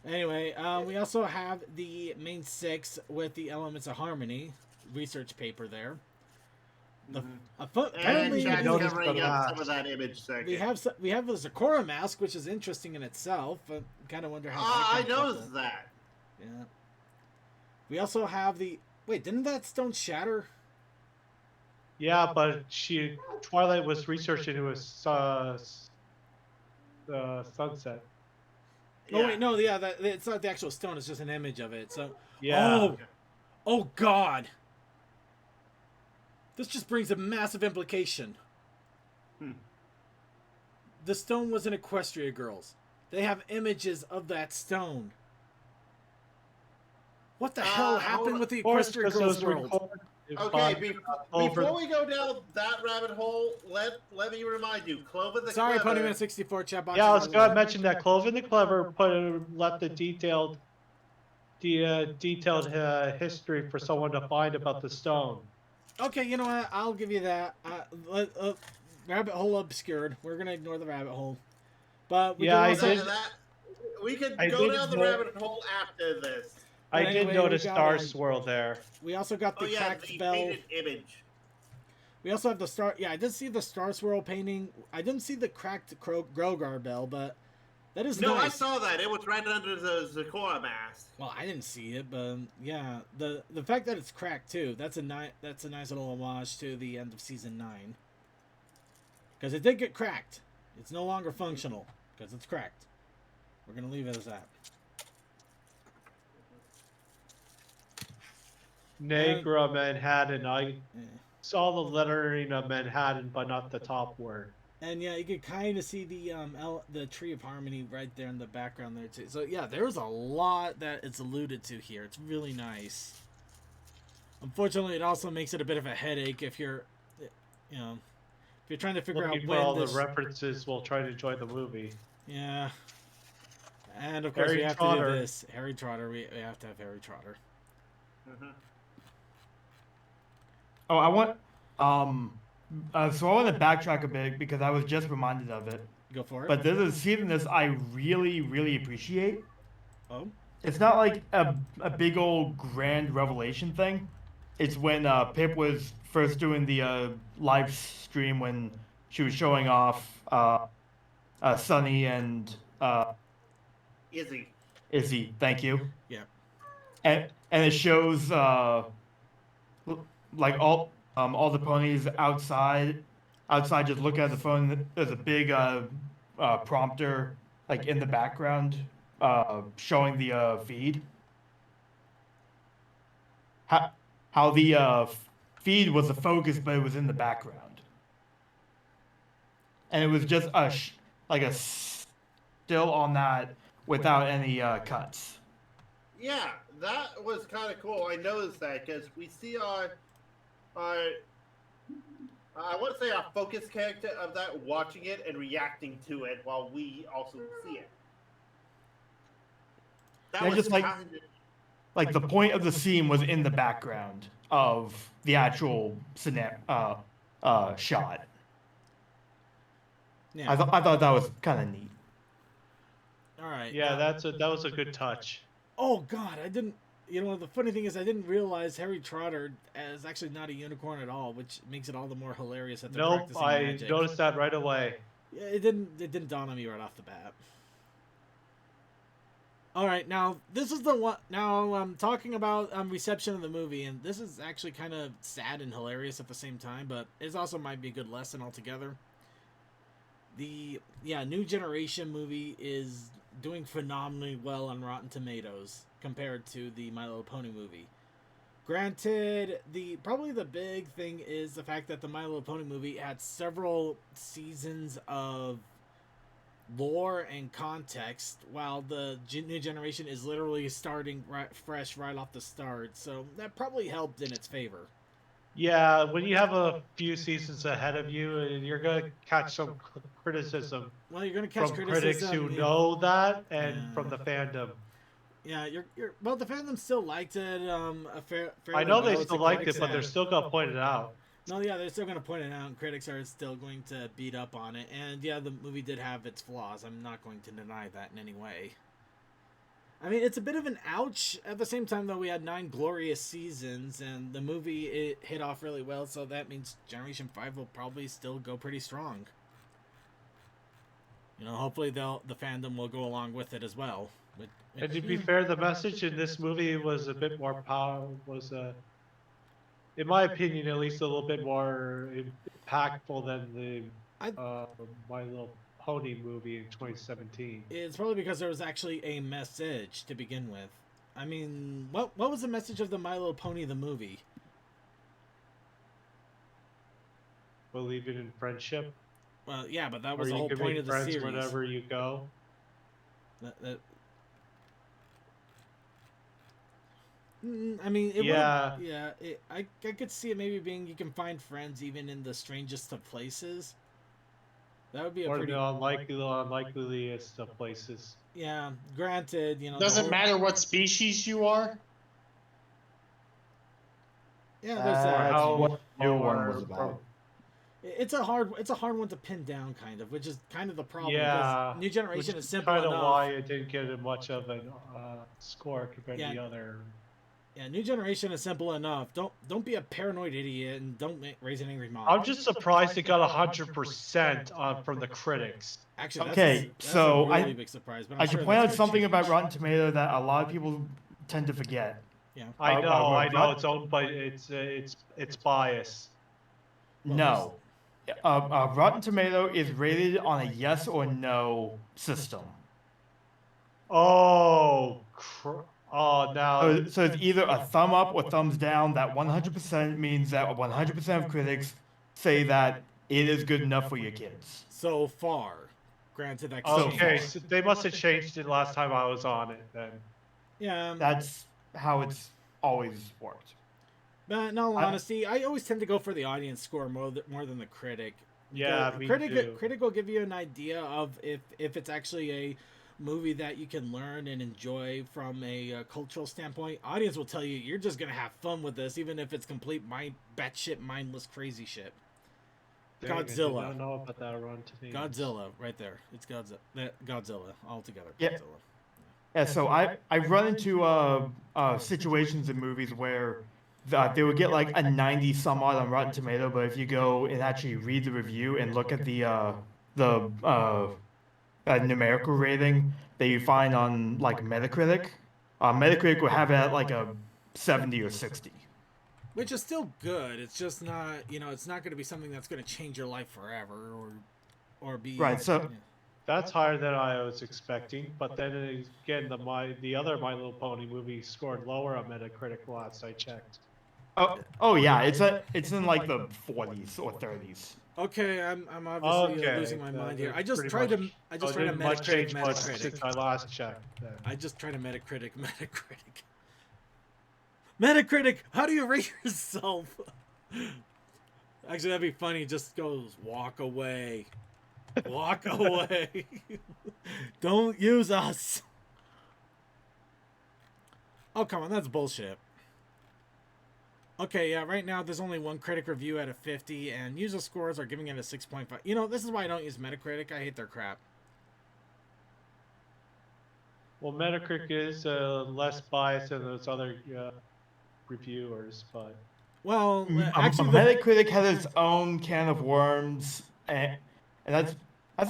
Anyway, we also have the main 6 with the elements of harmony research paper there. And Apparently, Jack's noticed covering the up last. some of that image second. we have the Zakora mask, which is interesting in itself. I kind of wonder how. I that comes up noticed with. that. Yeah. We also have the. Wait, didn't that stone shatter? Yeah, but Twilight was researching it was sunset. Oh wait, no, yeah, it's not the actual stone. It's just an image of it. So. Yeah. Oh God. This just brings a massive implication. The stone was in Equestria Girls. They have images of that stone. What the hell happened with the Equestria Girls world? Okay, before we go down that rabbit hole, let me remind you, Clover the Sorry, Clever. Ponyman64 chat box. Yeah, I was going to mention that Cloven the Clever left the detailed history for someone to find about the stone. Okay, you know what? I'll give you that. Rabbit hole obscured. We're gonna ignore the rabbit hole. But we Yeah, can also, We could I go did down the know- rabbit hole after this. I Anyway, did notice we got, Star Swirl there. we also got the Oh yeah, cracked the bell. painted image. We also have the star. Yeah, I did see the Star Swirl painting. I didn't see the cracked Grogar bell, but that is No, nice. I saw that. It was right under the Zakora mask. Well, I didn't see it, but yeah, the fact that it's cracked too. That's a nice little homage to the end of season 9. Because it did get cracked. It's no longer functional because it's cracked. We're gonna leave it as that. Negra Manhattan. I Yeah. saw the lettering of Manhattan, but not the top word. And yeah, you could kind of see the Tree of Harmony right there in the background there too. So yeah, there's a lot that it's alluded to here. It's really nice. Unfortunately, it also makes it a bit of a headache if you're, if you're trying to figure Looking out for when all this. the references while trying to enjoy the movie. Yeah. And of course Harry we have Trotter. to do this. Harry Trotter. We have to have Harry Trotter. Mm-hmm. Oh, I want So I want to backtrack a bit because I was just reminded of it. Go for it. But there's a scene in this I really, really appreciate. Oh, It's not like a big old grand revelation thing. It's when Pip was first doing the live stream when she was showing off Sunny and Izzy. Thank you. yeah. And it shows like all the ponies outside just looking at the phone. There's a big prompter like in the background showing the feed. How the feed was the focus, but it was in the background, and it was just like a still on that without any cuts. Yeah, that was kind of cool. I noticed that because we see our I want to say our focus character of that watching it and reacting to it while we also see it. That Yeah, was just like- kind of, Like the point of the scene was in the background of the actual shot. Yeah. I thought that was kind of neat. All right. Yeah, now- that was a good touch. Oh God, I didn't. You know, the funny thing is, I didn't realize Harry Trotter is actually not a unicorn at all, which makes it all the more hilarious that they're Nope, practicing I magic. noticed that right away. Yeah, it didn't dawn on me right off the bat. All right, now this is the one. Now I'm talking about reception of the movie, and this is actually kind of sad and hilarious at the same time, but it also might be a good lesson altogether. The New Generation movie is doing phenomenally well on Rotten Tomatoes compared to the My Little Pony movie. Granted, probably the big thing is the fact that the My Little Pony movie had several seasons of lore and context, while the New Generation is literally starting fresh right off the start. So that probably helped in its favor. Yeah, when you have a few seasons ahead of you, you're gonna catch some criticism Well, you're gonna catch from criticism. critics who yeah. know that, and Yeah. from the fandom. Yeah, you're well. The fandom still liked it. Fairly I know they well. still The liked it, critics but they're have. still gonna point it out. No, yeah, they're still going to point it out, and critics are still going to beat up on it. And yeah, the movie did have its flaws. I'm not going to deny that in any way. I mean, it's a bit of an ouch. At the same time, though, we had 9 glorious seasons, and the movie it hit off really well. So that means Generation 5 will probably still go pretty strong. You know, hopefully the fandom will go along with it as well. And to be fair, the message in this movie was a bit more in my opinion, at least a little bit more impactful than the My Little Pony movie in 2017. It's probably because there was actually a message to begin with. I mean, what was the message of the My Little Pony the movie? Believing in friendship, Well, yeah, but that or was the you whole can point make of the friends series. wherever you go. I mean, Yeah. I could see it maybe being you can find friends even in the strangest of places. That would be a Or pretty the unlikeliest of places. yeah. Granted, you know, the Doesn't whole- matter what species you are. Yeah, there's That's that. how what no you one are was about. It's a hard one to pin down, kind of, which is kind of the problem. Yeah, because New Generation which is simple kind of enough. why it didn't get much of a score compared to Yeah. the other. Yeah, New Generation is simple enough. Don't be a paranoid idiot and don't raise an angry mom. I'm just surprised it got 100% from the critics. Actually, Okay, that's so a really big surprise. But I'm I sure should point that's out gonna something change. about Rotten Tomato that a lot of people tend to forget. Yeah. I know, Rot- it's owned by it's biased. Well, No. Rotten Tomato is rated on a yes or no system. Oh, now So it's either a thumb up or thumbs down. That 100% means that 100% of critics say that it is good enough for your kids. So far, granted that. So okay, far. so they must have changed it last time I was on it then. Yeah. That's how it's always worked. But in all I- honesty, I always tend to go for the audience score more than the critic. Yeah, The me critic too. critic will give you an idea of if it's actually a movie that you can learn and enjoy from a cultural standpoint. Audience will tell you you're just gonna have fun with this, even if it's complete batshit mindless crazy shit. Dang, I Godzilla. did not know about that run to me. Godzilla, right there. It's Godzilla all together. Yeah. Godzilla. Yeah, so I've run into situations in movies where they would get like a 90 some odd on Rotten Tomato, but if you go and actually read the review and look at the numerical rating that you find on like Metacritic, Metacritic will have it at like a 70 or 60. Which is still good. It's just not, it's not going to be something that's going to change your life forever or be Right, so- yeah. That's higher than I was expecting, but then again, the other My Little Pony movie scored lower on Metacritic last I checked. Oh yeah, it's in like the 40s or 30s. Okay, I'm obviously Okay, losing my mind here. that's I just pretty tried to much- I just so tried to it didn't much Metacritic change much since I last checked. Then. I just tried to Metacritic. Metacritic, how do you rate yourself? Actually, that'd be funny. Just goes, walk away. Walk away. Don't use us. Oh, come on. That's bullshit. Okay, yeah, right now there's only one critic review out of 50, and user scores are giving it a 6.5. This is why I don't use Metacritic. I hate their crap. Well, Metacritic is less biased than those other reviewers, but Well, actually, Metacritic has its own can of worms, and that's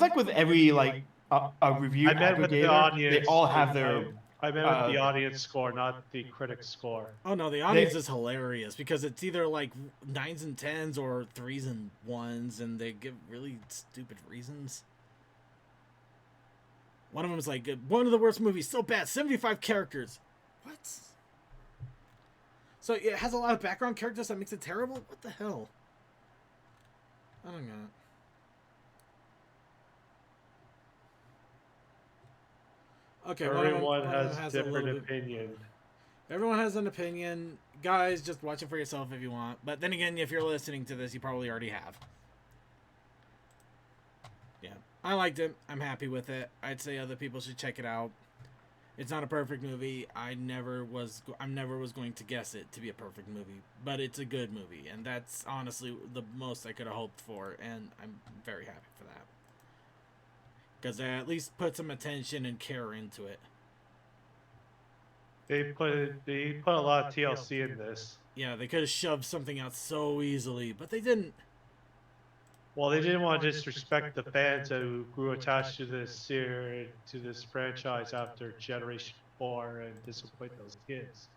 like with every like a review I meant with the aggregator, audience. they all have their. I meant with the audience score, not the critic score. Oh no, the audience is hilarious because it's either like 9s and 10s or 3s and 1s, and they give really stupid reasons. One of them is like, one of the worst movies, so bad, 75 characters. What? So it has a lot of background characters that makes it terrible? What the hell? I don't know. Okay, Everyone has different opinion. Everyone has an opinion. Guys, just watch it for yourself if you want. But then again, if you're listening to this, you probably already have. Yeah. I liked it. I'm happy with it. I'd say other people should check it out. It's not a perfect movie. I never was going to guess it to be a perfect movie, but it's a good movie, and that's honestly the most I could have hoped for, and I'm very happy for that. Because they at least put some attention and care into it. They put a lot of TLC in this. Yeah, they could have shoved something out so easily, but they didn't. Well, they didn't want to disrespect the fans who grew attached to this franchise after Generation 4 and disappoint those kids.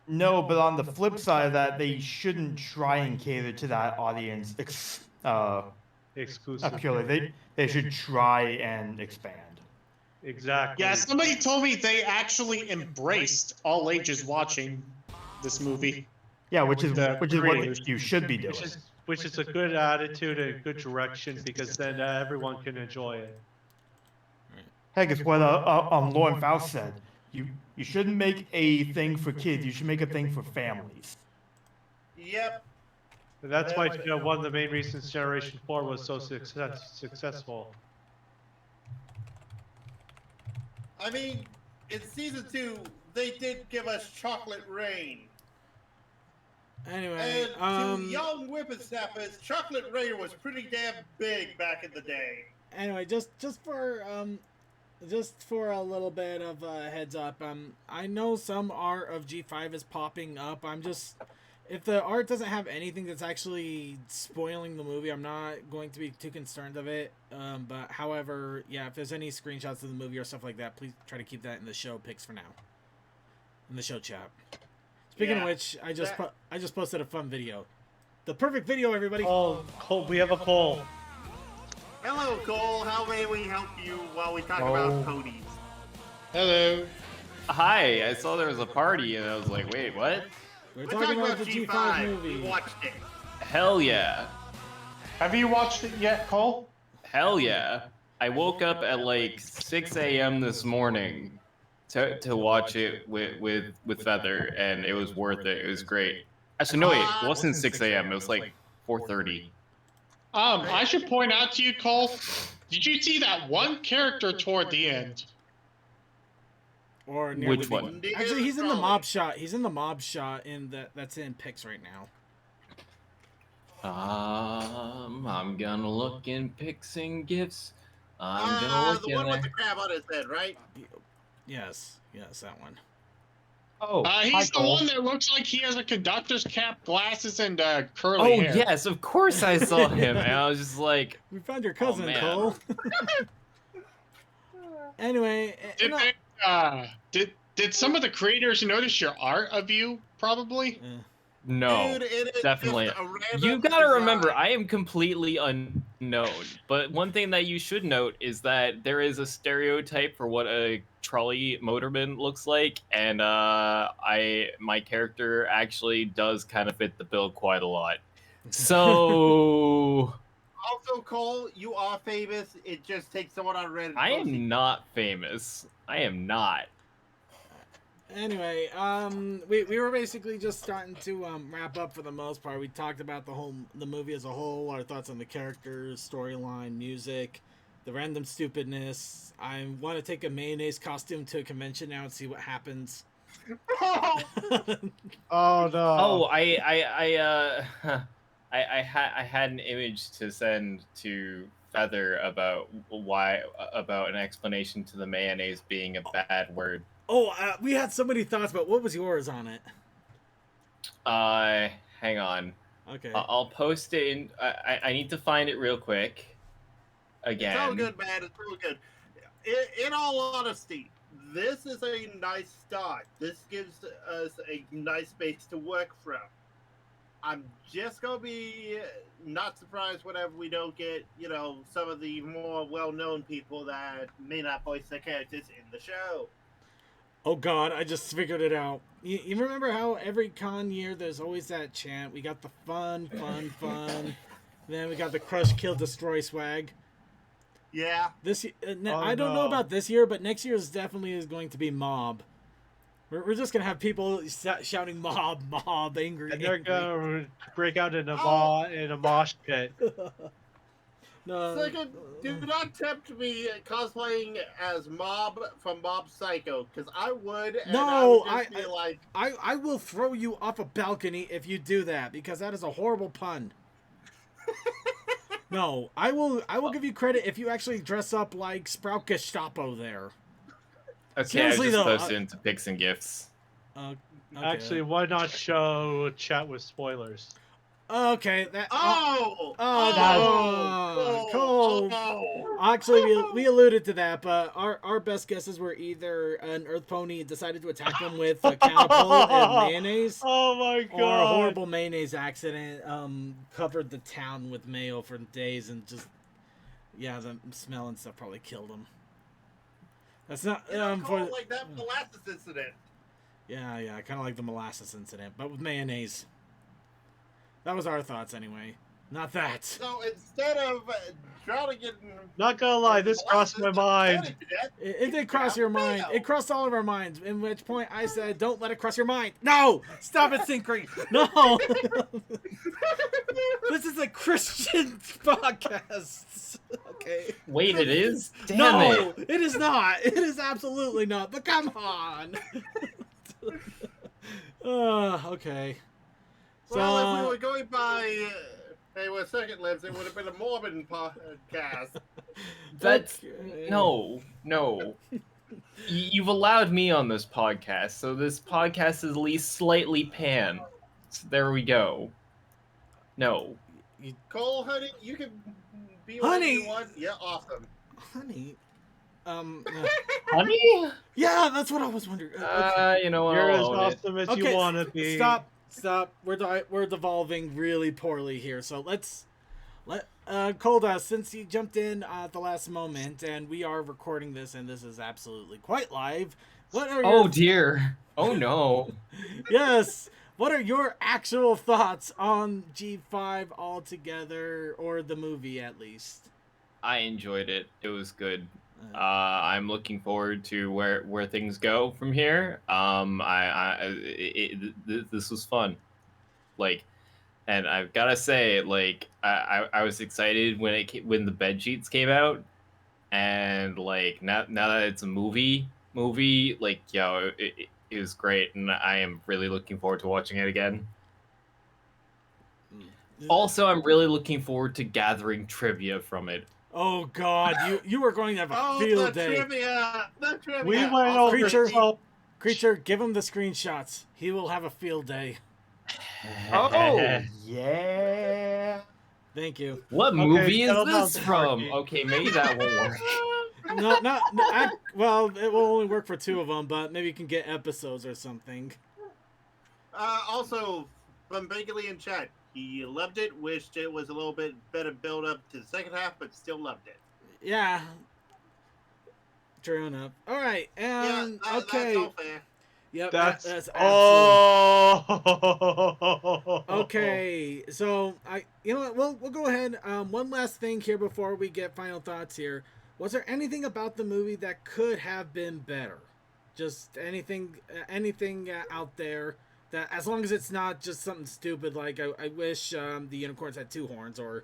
No, but on the flip side of that, they shouldn't try and cater to that audience Exclusive. purely. They should try and expand. Exactly. Yeah, somebody told me they actually embraced all ages watching this movie. Yeah, which is The what creators. you should be doing. Which is a good attitude and a good direction because then everyone can enjoy it. Heck, it's what Lauren Faust said. You shouldn't make a thing for kids. You should make a thing for families. Yep. And that's why one of the main reasons Generation 4 was so successful. I mean, in season 2, they did give us Chocolate Rain. Anyway, And to young whippersnappers, Chocolate Rain was pretty damn big back in the day. Anyway, just for a little bit of a heads up, I know some art of G5 is popping up. If the art doesn't have anything that's actually spoiling the movie, I'm not going to be too concerned of it. But however, yeah, if there's any screenshots of the movie or stuff like that, please try to keep that in the show pics for now. In the show chat. Speaking of which, I just posted a fun video. The perfect video, everybody. Oh, Cole, we have a poll. Hello, Cole. How may we help you while we talk about ponies? Hello. Hi, I saw there was a party and I was like, wait, what? We're talking about the G5 movie. We watched it. Hell yeah. Have you watched it yet, Cole? Hell yeah. I woke up at like 6 a.m. this morning to watch it with Feather, and it was worth it. It was great. Actually, no, wait, it wasn't 6 a.m. It was like 4:30. I should point out to you, Cole, did you see that one character toward the end? Or near Which the one? beginning. Actually, he's in the mob shot. He's in the mob shot that's in pics right now. I'm gonna look in pics and gifs. I'm gonna look The in one with there. the crab on his head, right? Yes, that one. Oh, hi, He's the Cole. one that looks like he has a conductor's cap, glasses, and curly Oh hair. yes, of course I saw him, and I was just like, We found your cousin, man. Cole. Anyway, Did did some of the creators notice your art of you? Probably. no, Dude, it is definitely. just a random You gotta remember, design. I am completely unknown. But one thing that you should note is that there is a stereotype for what a trolley motorman looks like, and my character actually does kind of fit the bill quite a lot. So Also, Cole, you are famous. It just takes someone on Reddit. I posting. am not famous. I am not. Anyway, we were basically just starting to wrap up for the most part. We talked about the movie as a whole, our thoughts on the characters, storyline, music, the random stupidness. I want to take a mayonnaise costume to a convention now and see what happens. Oh no. Oh, I had an image to send to Feather about an explanation to the mayonnaise being a bad word. Oh, we had so many thoughts, but what was yours on it? Hang on. Okay. I'll post it in. I need to find it real quick. Again. It's all good, man. It's real good. In all honesty, this is a nice start. This gives us a nice base to work from. I'm just gonna be not surprised whenever we don't get, some of the more well-known people that may not voice their characters in the show. Oh God, I just figured it out. You remember how every con year there's always that chant? We got the fun. Then we got the crush, kill, destroy swag. Yeah. I don't know about this year, but next year definitely is going to be mob. We're just gonna have people shouting mob, angry. And they're angry. gonna break out in a mosh pit. No. Second, do not tempt me cosplaying as Mob from Mob Psycho, because I would. And No, I would just be like, I will throw you off a balcony if you do that, because that is a horrible pun. No, I will give you credit if you actually dress up like Sprout Gestapo there. Okay, Seriously, I just though, posted into pics and gifs. Okay. Actually, why not show chat with spoilers? Okay, that. oh, Cole. Actually, we alluded to that, but our best guesses were either an Earth Pony decided to attack him with a catapult and mayonnaise, Oh my god! or a horrible mayonnaise accident covered the town with mayo for days, and just the smell and stuff probably killed him. That's not like that molasses incident. Yeah, kind of like the molasses incident, but with mayonnaise. That was our thoughts anyway. Not that. So instead of drowning in, Not gonna lie, this crossed my mind. It did cross your mind. It crossed all of our minds. In which point I said, "Don't let it cross your mind." No, stop it, Synchrony. No. This is a Christian podcast. Okay. Wait, it is? Damn No, it. it is not. It is absolutely not. But come on. Okay. Well, if we were going by with Second Lives, it would have been a Mormon podcast. That's no. You've allowed me on this podcast, so this podcast is at least slightly pan. So there we go. No. Cole, honey, you can be Honey! whatever you want. Yeah, awesome. Honey. Honey? Yeah, that's what I was wondering. You know what? You're as I'll own it. awesome as Okay, you want to be. Stop. We're devolving really poorly here. So let Kolda, since you jumped in at the last moment, and we are recording this, and this is absolutely quite live. What are Oh dear. Oh no. Yes. What are your actual thoughts on G5 altogether, or the movie at least? I enjoyed it. It was good. I'm looking forward to where things go from here. This was fun. Like, and I've gotta say, like, I was excited when the bed sheets came out, and like now that it's a movie, like, it was great, and I am really looking forward to watching it again. Also, I'm really looking forward to gathering trivia from it. Oh God, you are going to have a Oh, field the day. trivia! The trivia! We went Also, over Creature. so Creature, give him the screenshots. He will have a field day. Oh yeah. Thank you. What Okay, movie is settle down, this from? Sparky. Okay, maybe that won't work. Well, it will only work for 2 of them, but maybe you can get episodes or something. Also, from Bagley in chat, he loved it, wished it was a little bit better build up to the second half, but still loved it. Yeah. True enough. All right, and okay. That's all fair. Yep, That's that's absolutely. oh. Okay, so you know what? We'll go ahead. One last thing here before we get final thoughts here. Was there anything about the movie that could have been better? Just anything out there that, as long as it's not just something stupid like I wish the unicorns had 2 horns or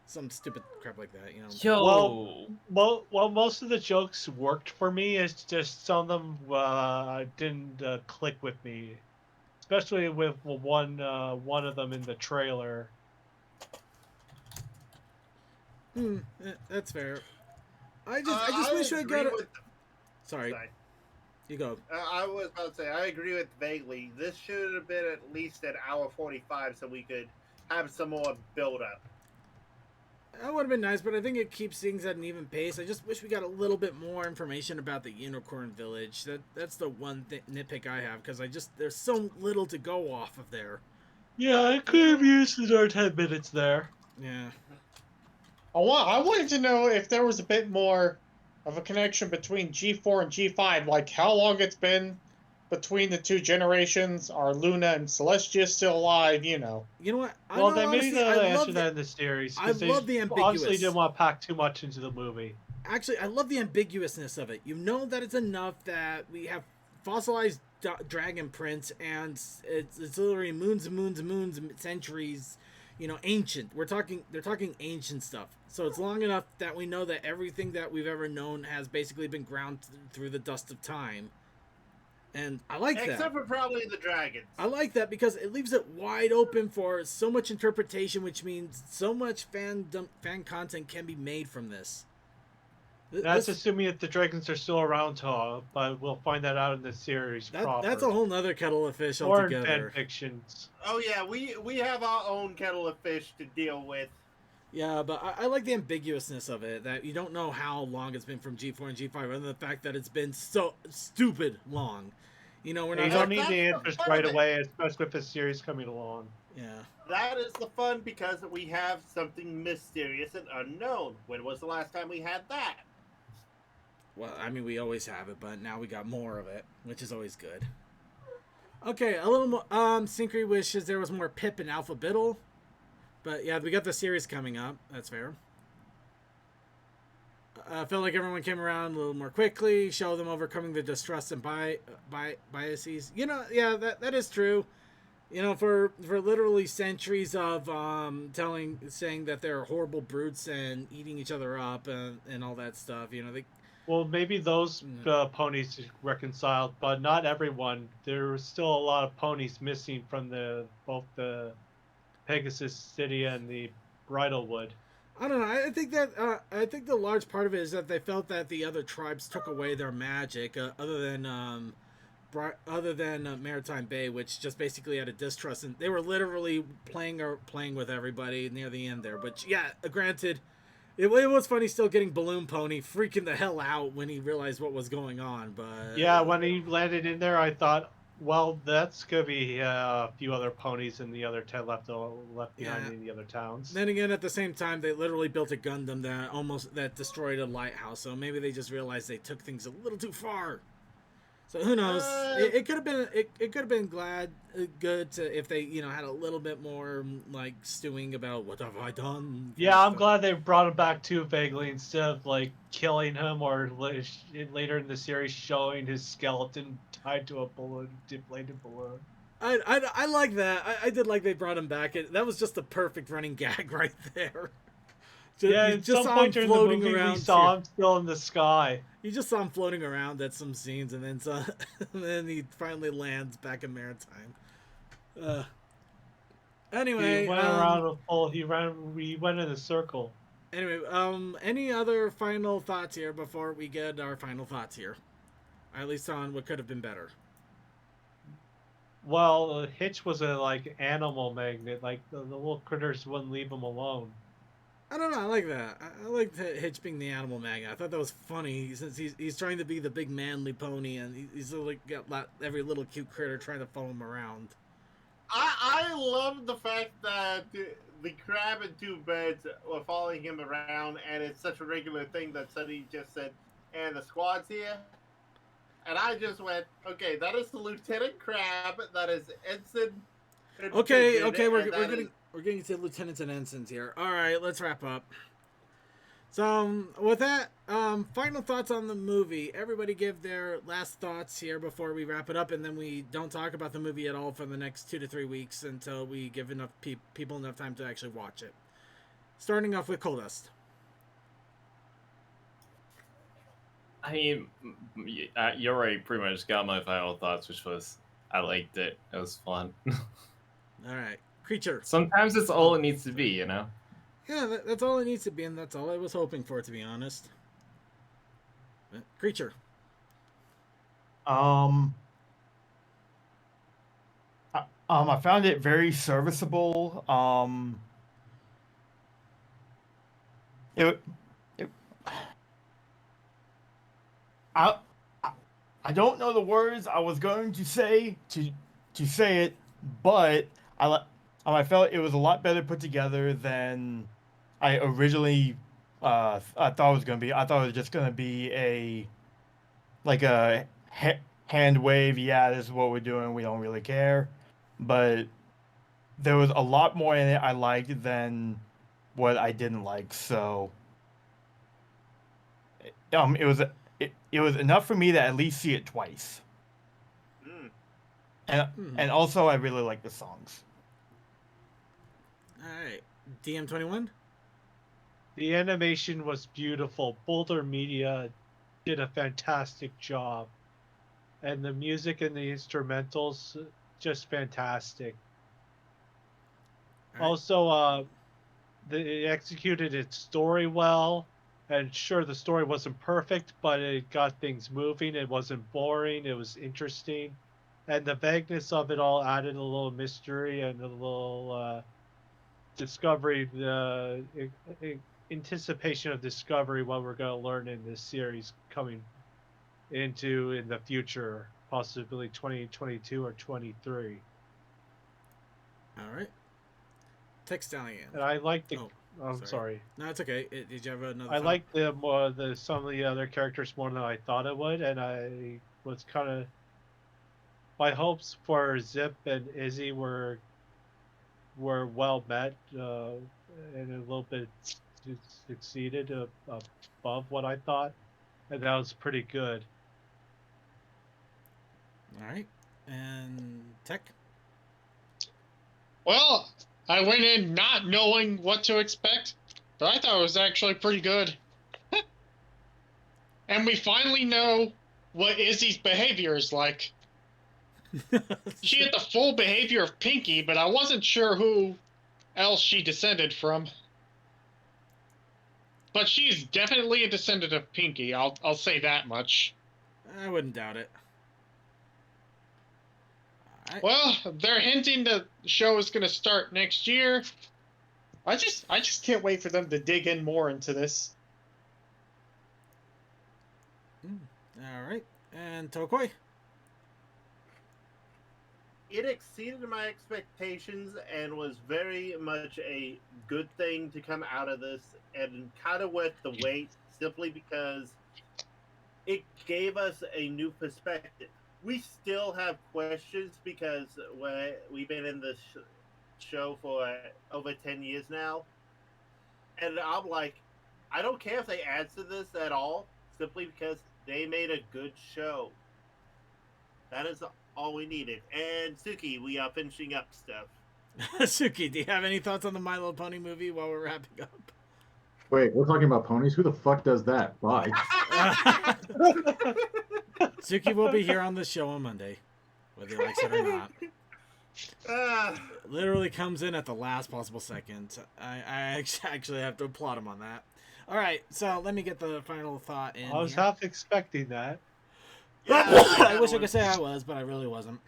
some stupid crap like that. You know. Yo. Well, most of the jokes worked for me. It's just some of them didn't click with me, especially with one of them in the trailer. That's fair. I just wish I got. Sorry, you go. I was about to say I agree with Bagley. This should have been at least an hour 45, so we could have some more build up. That would have been nice, but I think it keeps things at an even pace. I just wish we got a little bit more information about the Unicorn Village. That's the one nitpick I have, because there's so little to go off of there. Yeah, I could have used our 10 minutes there. Yeah. I wanted to know if there was a bit more of a connection between G4 and G5, like how long it's been between the 2 generations. Are Luna and Celestia still alive? You know. You know what? Well, they maybe they'll answer that in the series. I love the ambiguous. Honestly, didn't want to pack too much into the movie. Actually, I love the ambiguousness of it. You know that it's enough that we have fossilized dragon prints, and it's literally moons and moons and moons and centuries. You know, ancient. They're talking ancient stuff. So it's long enough that we know that everything that we've ever known has basically been ground through the dust of time. And I like that. Except for probably the dragons. I like that because it leaves it wide open for so much interpretation, which means so much fan content can be made from this. That's assuming that the dragons are still around, but we'll find that out in the series proper. That's a whole nother kettle of fish or altogether. Or in fan fictions. Oh yeah, we have our own kettle of fish to deal with. Yeah, but I like the ambiguousness of it, that you don't know how long it's been from G4 and G5, other than the fact that it's been so stupid long. You know, we're not. You don't need the answers right away, especially with the series coming along. Yeah. That is the fun, because we have something mysterious and unknown. When was the last time we had that? Well, I mean, we always have it, but now we got more of it, which is always good. Okay, a little more. Synchry wishes there was more Pip and Alpha Biddle. But yeah, we got the series coming up. That's fair. I felt like everyone came around a little more quickly. Show them overcoming the distrust and biases. You know, yeah, that is true. You know, for literally centuries of saying that they're horrible brutes and eating each other up and all that stuff. You know, Well, maybe those ponies reconciled, but not everyone. There were still a lot of ponies missing from both the Pegasus City and the Bridalwood. I don't know. I think the large part of it is that they felt that the other tribes took away their magic, other than Maritime Bay, which just basically had a distrust, and they were literally playing with everybody near the end there. But yeah, granted, it was funny still getting Balloon Pony freaking the hell out when he realized what was going on. But yeah, when he landed in there, I thought, well, that's gonna be a few other ponies and the other 10 left behind in the other towns. Then again, at the same time, they literally built a Gundam that destroyed a lighthouse. So maybe they just realized they took things a little too far. So who knows? It could have been good if they had a little bit more like stewing about what have I done. Yeah, I'm glad they brought him back too vaguely instead of like killing him or later in the series showing his skeleton tied to a deflated balloon. I like that. I did like they brought him back. That was just the perfect running gag right there. At some point during the movie, we saw him still in the sky. You just saw him floating around at some scenes, and then he finally lands back in Maritime. Anyway, He went around a full. He went in a circle. Anyway, any other final thoughts here before we get our final thoughts here? At least on what could have been better. Well, Hitch was a like animal magnet. Like the little critters wouldn't leave him alone. I don't know. I like that. I like Hitch being the animal magnet. I thought that was funny since he's trying to be the big manly pony, and he's like got every little cute critter trying to follow him around. I love the fact that the crab and two beds were following him around, and it's such a regular thing that Sonny just said, and the squad's here. And I just went, okay, that is the Lieutenant Crab, that is Ensign. Okay, we're getting to lieutenants and ensigns here. All right, let's wrap up. So with that, final thoughts on the movie. Everybody give their last thoughts here before we wrap it up, and then we don't talk about the movie at all for the next 2 to 3 weeks until we give enough people enough time to actually watch it. Starting off with Coldust. I mean, you already pretty much got my final thoughts, which was I liked it. It was fun. All right, Creature. Sometimes it's all it needs to be, you know? Yeah, that's all it needs to be, and that's all I was hoping for, to be honest. Creature. I found it very serviceable. I don't know the words I was going to say to say it, but I felt it was a lot better put together than I originally I thought it was going to be. I thought it was just going to be a hand wave. Yeah, this is what we're doing. We don't really care, but there was a lot more in it I liked than what I didn't like. So it was enough for me to at least see it twice. And also I really like the songs. All right, DM21. The animation was beautiful. Boulder Media did a fantastic job, and the music and the instrumentals just fantastic. Right. Also, they executed its story well. And sure, the story wasn't perfect, but it got things moving. It wasn't boring. It was interesting. And the vagueness of it all added a little mystery and a little discovery, anticipation of discovery, what we're going to learn in this series coming into in the future, possibly 2022 or 23. All right. Text Stallion. And I like the... Oh. I'm sorry. No, it's okay. Did you have another? I like the some of the other characters more than I thought I would, and I was kind of my hopes for Zip and Izzy were well met, and a little bit succeeded above what I thought, and that was pretty good. All right, and Tech. Well, I went in not knowing what to expect, but I thought it was actually pretty good. And we finally know what Izzy's behavior is like. She had the full behavior of Pinky, but I wasn't sure who else she descended from. But she's definitely a descendant of Pinky, I'll say that much. I wouldn't doubt it. Well, they're hinting the show is going to start next year. I just can't wait for them to dig in more into this. All right, and Tokoi. It exceeded my expectations and was very much a good thing to come out of this, and kind of worth the wait simply because it gave us a new perspective. We still have questions because we've been in this show for over 10 years now. And I'm like, I don't care if they answer this at all, simply because they made a good show. That is all we needed. And Suki, we are finishing up stuff. Suki, do you have any thoughts on the My Little Pony movie while we're wrapping up? Wait, we're talking about ponies? Who the fuck does that? Bye. Suki will be here on the show on Monday, whether he likes it or not. Literally comes in at the last possible second. I actually have to applaud him on that. All right, so let me get the final thought in. I was here. half expecting that. Yeah, I wish I could say I was, but I really wasn't.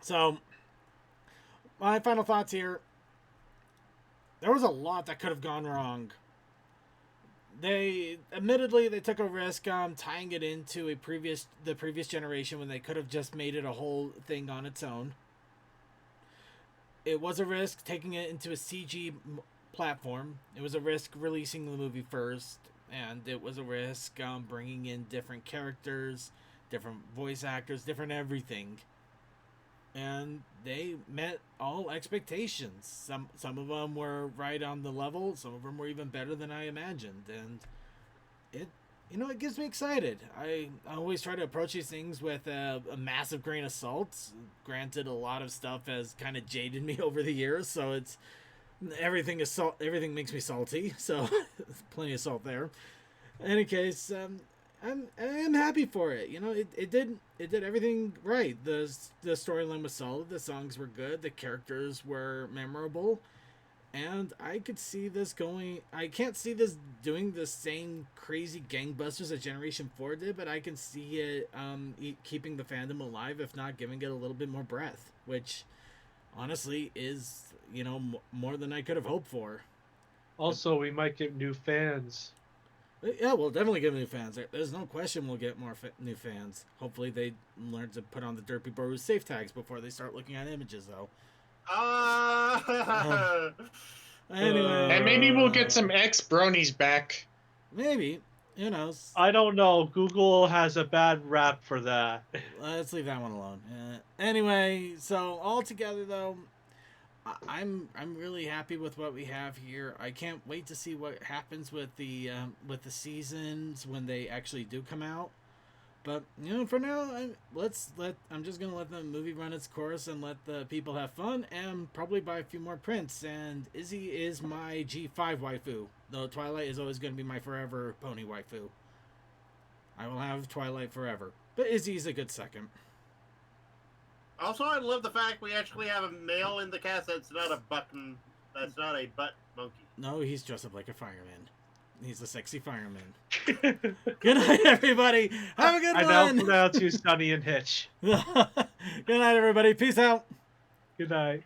So, my final thoughts here. There was a lot that could have gone wrong. They took a risk tying it into the previous generation when they could have just made it a whole thing on its own. It was a risk taking it into a CG platform. It was a risk releasing the movie first, and it was a risk bringing in different characters, different voice actors, different everything. And they met all expectations. Some of them were right on the level. Some of them were even better than I imagined. And it gets me excited. I always try to approach these things with a massive grain of salt. Granted, a lot of stuff has kind of jaded me over the years, so everything is salt. Everything makes me salty. So plenty of salt there. In any case, I am happy for it. It did everything right. The storyline was solid. The songs were good. The characters were memorable, and I could see this going. I can't see this doing the same crazy gangbusters that Generation 4 did, but I can see it keeping the fandom alive, if not giving it a little bit more breath, which honestly is more than I could have hoped for. Also, we might get new fans. Yeah, we'll definitely get new fans. There's no question we'll get more new fans. Hopefully they learn to put on the Derpy Bros safe tags before they start looking at images, though. Anyway. And maybe we'll get some ex-bronies back. Maybe. Who knows? I don't know. Google has a bad rap for that. Let's leave that one alone. Anyway, so all together, though, I'm really happy with what we have here. I can't wait to see what happens with the seasons when they actually do come out. But for now, I'm just gonna let the movie run its course and let the people have fun and probably buy a few more prints. And Izzy is my G5 waifu, though Twilight is always gonna be my forever pony waifu. I will have Twilight forever, but Izzy's a good second. Also, I love the fact we actually have a male in the cast that's not a button. That's not a butt monkey. No, he's dressed up like a fireman. He's a sexy fireman. Good night, everybody. Have a good one. I now pronounce you Sonny and Hitch. Good night, everybody. Peace out. Good night.